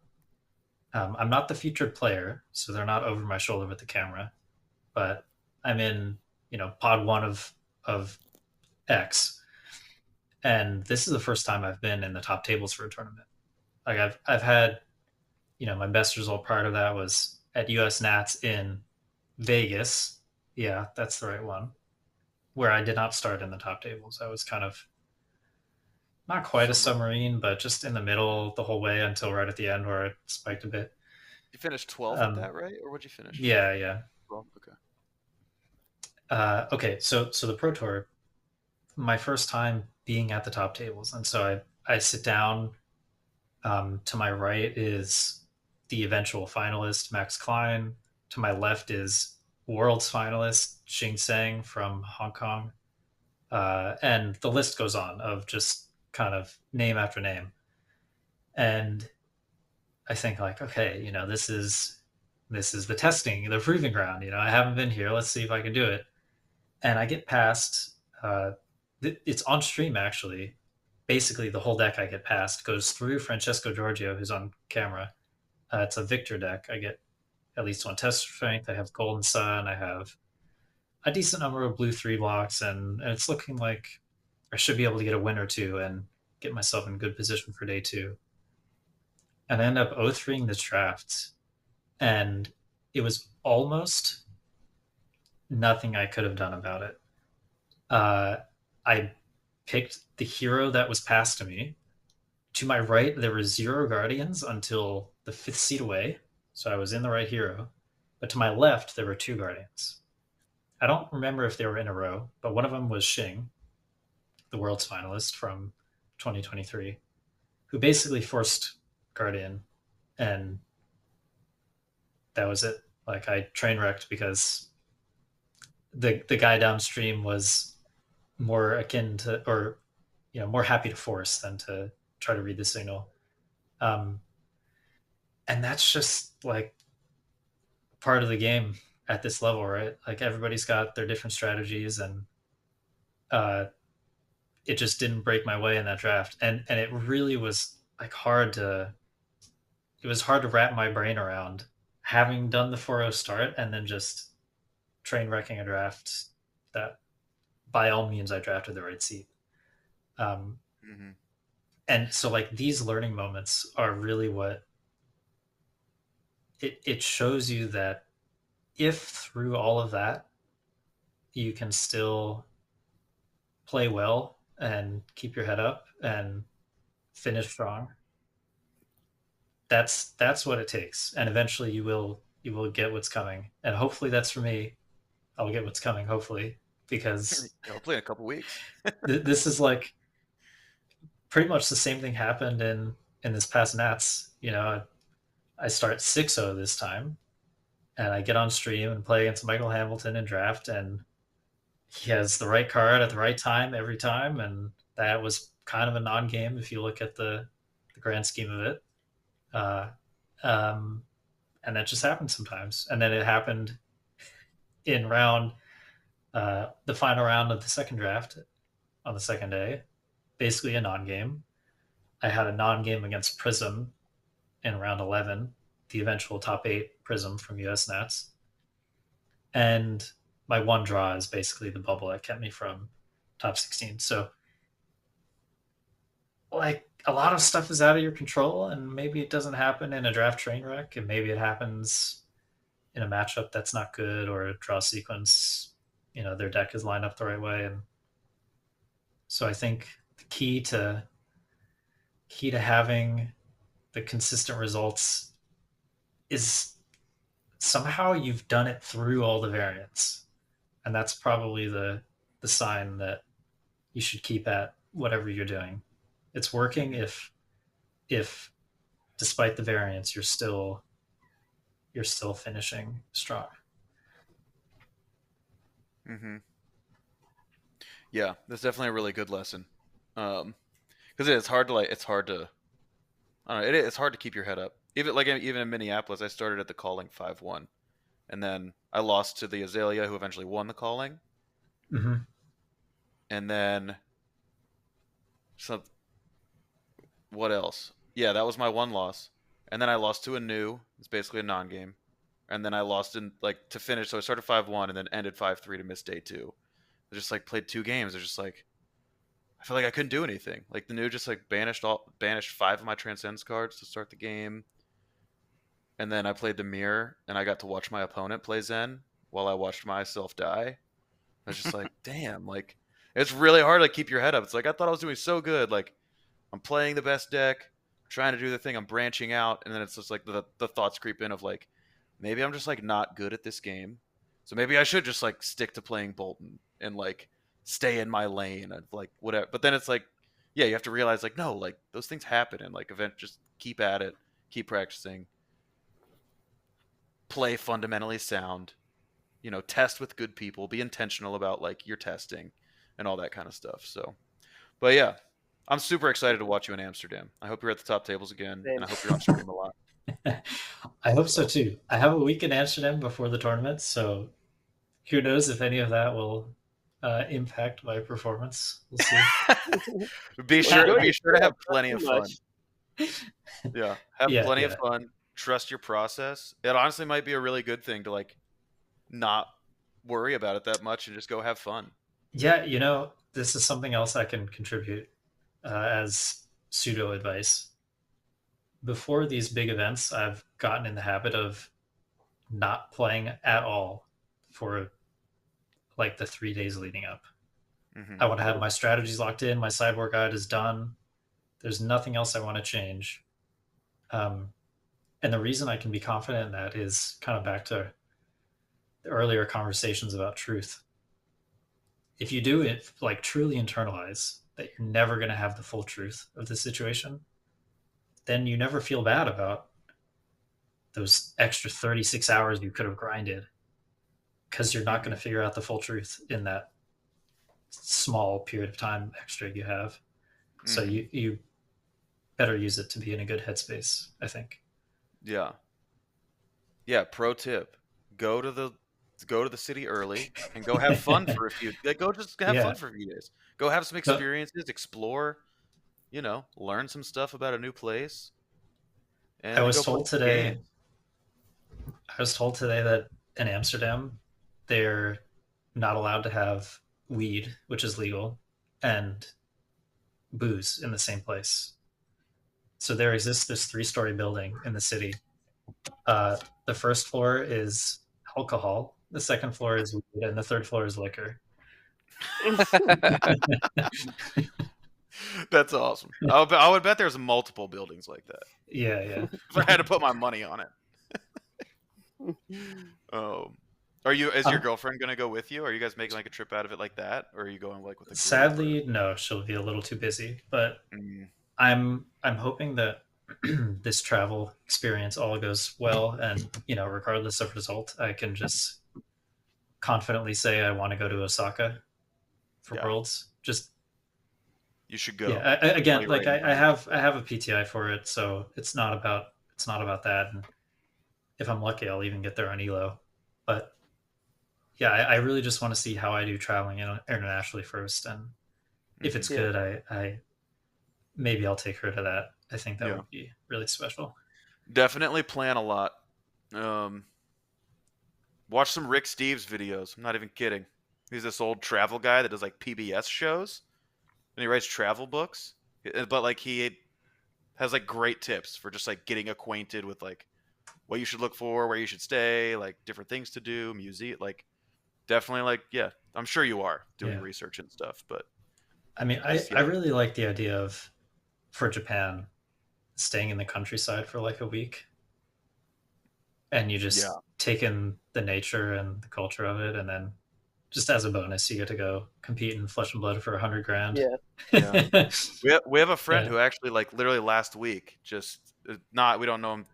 I'm not the featured player, so they're not over my shoulder with the camera, but I'm in, pod 1 of X, and this is the first time I've been in the top tables for a tournament. Like I've had, my best result prior to that was at US Nats in Vegas. Yeah, that's the right one. Where I did not start in the top tables. I was kind of not quite a submarine, but just in the middle the whole way until right at the end where it spiked a bit. You finished 12th at that, right? Or what'd you finish? Yeah. 12? Okay. Okay, so the Pro Tour, my first time being at the top tables, and so I sit down. To my right is the eventual finalist, Max Klein. To my left is world's finalist, Xing Sang from Hong Kong. And the list goes on of just kind of name after name. And I think like, okay, this is the testing, the proving ground. I haven't been here. Let's see if I can do it. And I get past. It's on stream actually. Basically, the whole deck I get past goes through Francesco Giorgio, who's on camera. It's a Victor deck. I get at least one test strength. I have Golden Sun. I have a decent number of blue 3 blocks, and it's looking like I should be able to get a win or two and get myself in good position for day 2. And I end up 0-3ing this draft, and it was almost nothing I could have done about it. I picked the hero that was passed to me. To my right, there were 0 guardians until the 5th seat away, so I was in the right hero. But to my left, there were 2 guardians. I don't remember if they were in a row, but one of them was Xing, the world's finalist from 2023, who basically forced guardian, and that was it. Like, I train wrecked because the guy downstream was more akin to, or more happy to force than to try to read the signal. And that's just like part of the game at this level, right? Like, everybody's got their different strategies, and it just didn't break my way in that draft. And it really was like it was hard to wrap my brain around having done the 4-0 start and then just train wrecking a draft that by all means I drafted the right seat. And so like these learning moments are really what it shows you, that if through all of that you can still play well and keep your head up and finish strong, that's what it takes. And eventually you will get what's coming. And hopefully that's for me. I'll get what's coming, hopefully, because hopefully in a couple weeks. This is like pretty much the same thing happened in this past Nats. I start 6-0 this time, and I get on stream and play against Michael Hamilton in draft, and he has the right card at the right time every time, and that was kind of a non-game if you look at the grand scheme of it. And that just happens sometimes. And then it happened in the final round of the second draft on the second day, basically a non-game. I had a non-game against Prism in round 11, the eventual top 8 Prism from US Nats. And my one draw is basically the bubble that kept me from top 16. So, like, a lot of stuff is out of your control, and maybe it doesn't happen in a draft train wreck, and maybe it happens in a matchup that's not good, or a draw sequence, their deck is lined up the right way. And so I think the key to having the consistent results is somehow you've done it through all the variants. And that's probably the sign that you should keep at whatever you're doing. It's working if despite the variants you're still finishing strong. Yeah, that's definitely a really good lesson. Because it's hard to I don't know, it's hard to keep your head up. Even in Minneapolis, I started at the calling 5-1, and then I lost to the Azalea, who eventually won the calling. And then what else? Yeah, that was my one loss. And then I lost to a new. It's basically a non-game. And then I lost to finish. So I started 5-1 and then ended 5-3 to miss day 2. I just played 2 games. I just I feel like I couldn't do anything. Like the new just banished 5 of my Transcends cards to start the game. And then I played the mirror, and I got to watch my opponent play Zen while I watched myself die. I was just damn, it's really hard to keep your head up. It's I thought I was doing so good. I'm playing the best deck, trying to do the thing, I'm branching out, and then it's just the thoughts creep in of maybe I'm just not good at this game. So maybe I should just stick to playing Bolton and stay in my lane and whatever. But then it's yeah, you have to realize like no, like those things happen, and like just keep at it, keep practicing, play fundamentally sound, test with good people, be intentional about like your testing and all that kind of stuff. So, but yeah, I'm super excited to watch you in Amsterdam. I hope you're at the top tables again, Same. and I hope you're on stream a lot. I hope so too. I have a week in Amsterdam before the tournament, so who knows if any of that will impact my performance. We'll see. Be Enjoy sure yourself, to have not plenty too of fun. much. Yeah, have Yeah, plenty yeah. of fun. Trust your process. It honestly might be a really good thing to like not worry about it that much and just go have fun. Yeah, this is something else I can contribute as pseudo advice. Before these big events, I've gotten in the habit of not playing at all for like the 3 days leading up. Mm-hmm. I want to have my strategies locked in. My sideboard guide is done. There's nothing else I want to change. And the reason I can be confident in that is kind of back to the earlier conversations about truth. If you do it, like truly internalize that you're never going to have the full truth of the situation, then you never feel bad about those extra 36 hours you could have grinded, because you're not going to figure out the full truth in that small period of time extra you have. Mm-hmm. So you better use it to be in a good headspace, I think. Yeah. Pro tip: go to the city early and go have fun for a few. Go just have fun for a few days. Go have some experiences, explore. Learn some stuff about a new place. And I was told today that in Amsterdam, they're not allowed to have weed, which is legal, and booze in the same place. So there exists this 3-story building in the city. The first floor is alcohol, the second floor is weed, and the third floor is liquor. That's awesome. I would bet there's multiple buildings like that. Yeah. If I had to put my money on it. Is your girlfriend going to go with you? Are you guys making like a trip out of it like that, or are you going like with a group? Sadly, no. She'll be a little too busy, but I'm hoping that this travel experience all goes well, and regardless of result, I can just confidently say I want to go to Osaka for Worlds. Just you should go. Yeah, I have a PTI for it, so it's not about that. And if I'm lucky, I'll even get there on Elo. But yeah, I really just want to see how I do traveling internationally first, and if it's good, I maybe I'll take her to that. I think that would be really special. Definitely plan a lot. Watch some Rick Steves videos. I'm not even kidding. He's this old travel guy that does like PBS shows, and he writes travel books. But like he has like great tips for just like getting acquainted with like what you should look for, where you should stay, like different things to do, museum, like definitely like I'm sure you are doing research and stuff. But I mean, I really like the idea of, for Japan, staying in the countryside for like a week, and you just take in the nature and the culture of it, and then just as a bonus, you get to go compete in Flesh and Blood for $100,000. Yeah. We have a friend who actually like literally last week we don't know him.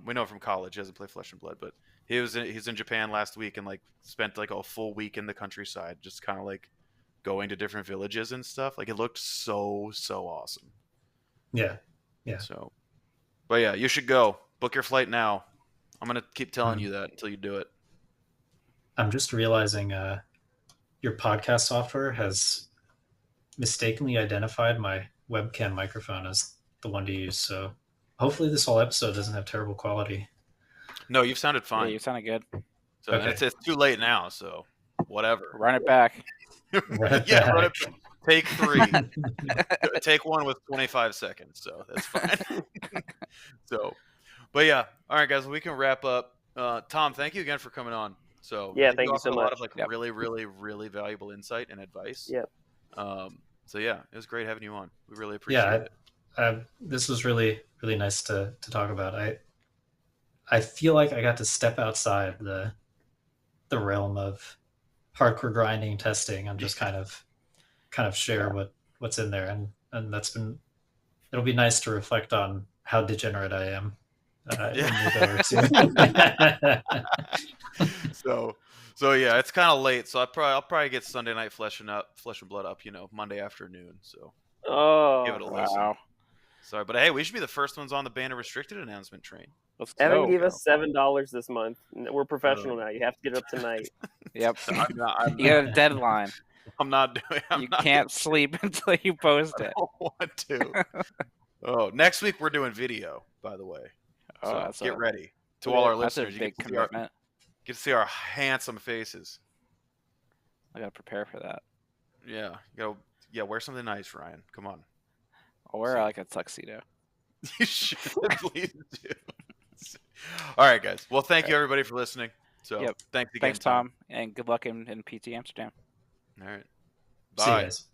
We know him from college. He doesn't play Flesh and Blood, but he's in Japan last week and like spent like a full week in the countryside, just kind of like going to different villages and stuff. Like it looked so awesome. Yeah. So, but yeah, you should go. Book your flight now. I'm gonna keep telling you that until you do it. I'm just realizing your podcast software has mistakenly identified my webcam microphone as the one to use. So hopefully this whole episode doesn't have terrible quality. No, you've sounded fine. Yeah, you sounded good. So it's too late now, so whatever. Run it back. Run it back. Take 3. Take 1 with 25 seconds, so that's fine. But yeah. All right, guys, we can wrap up. Tom, thank you again for coming on. So thank you so much. A lot of like really, really, really valuable insight and advice. Yep. So yeah, it was great having you on. We really appreciate it. This was really, really nice to talk about. I feel like I got to step outside the realm of hardcore grinding testing and just kind of share what's in there. And and it'll be nice to reflect on how degenerate I am in a day or two. So yeah, it's kind of late. So I'll probably get Sunday Night Flesh and Blood up, Monday afternoon. So give it a listen. Wow. Sorry, but hey, we should be the first ones on the Banner Restricted announcement train. Let's Evan go. gave us $7 this month. We're professional now. You have to get it up tonight. Yep. I'm You got a deadline. not doing. You can't sleep until you post it. I don't want to. Oh, next week we're doing video, by the way. So get ready to all our That's a listeners. big commitment. Get to see our handsome faces. I gotta prepare for that. Yeah, wear something nice, Ryan. Come on. I'll wear like a tuxedo. You should please do. All right, guys. Well, thank you everybody for listening. So Yep. thanks again, Thanks, Tom, and good luck in PT Amsterdam. All right. See you Bye. guys.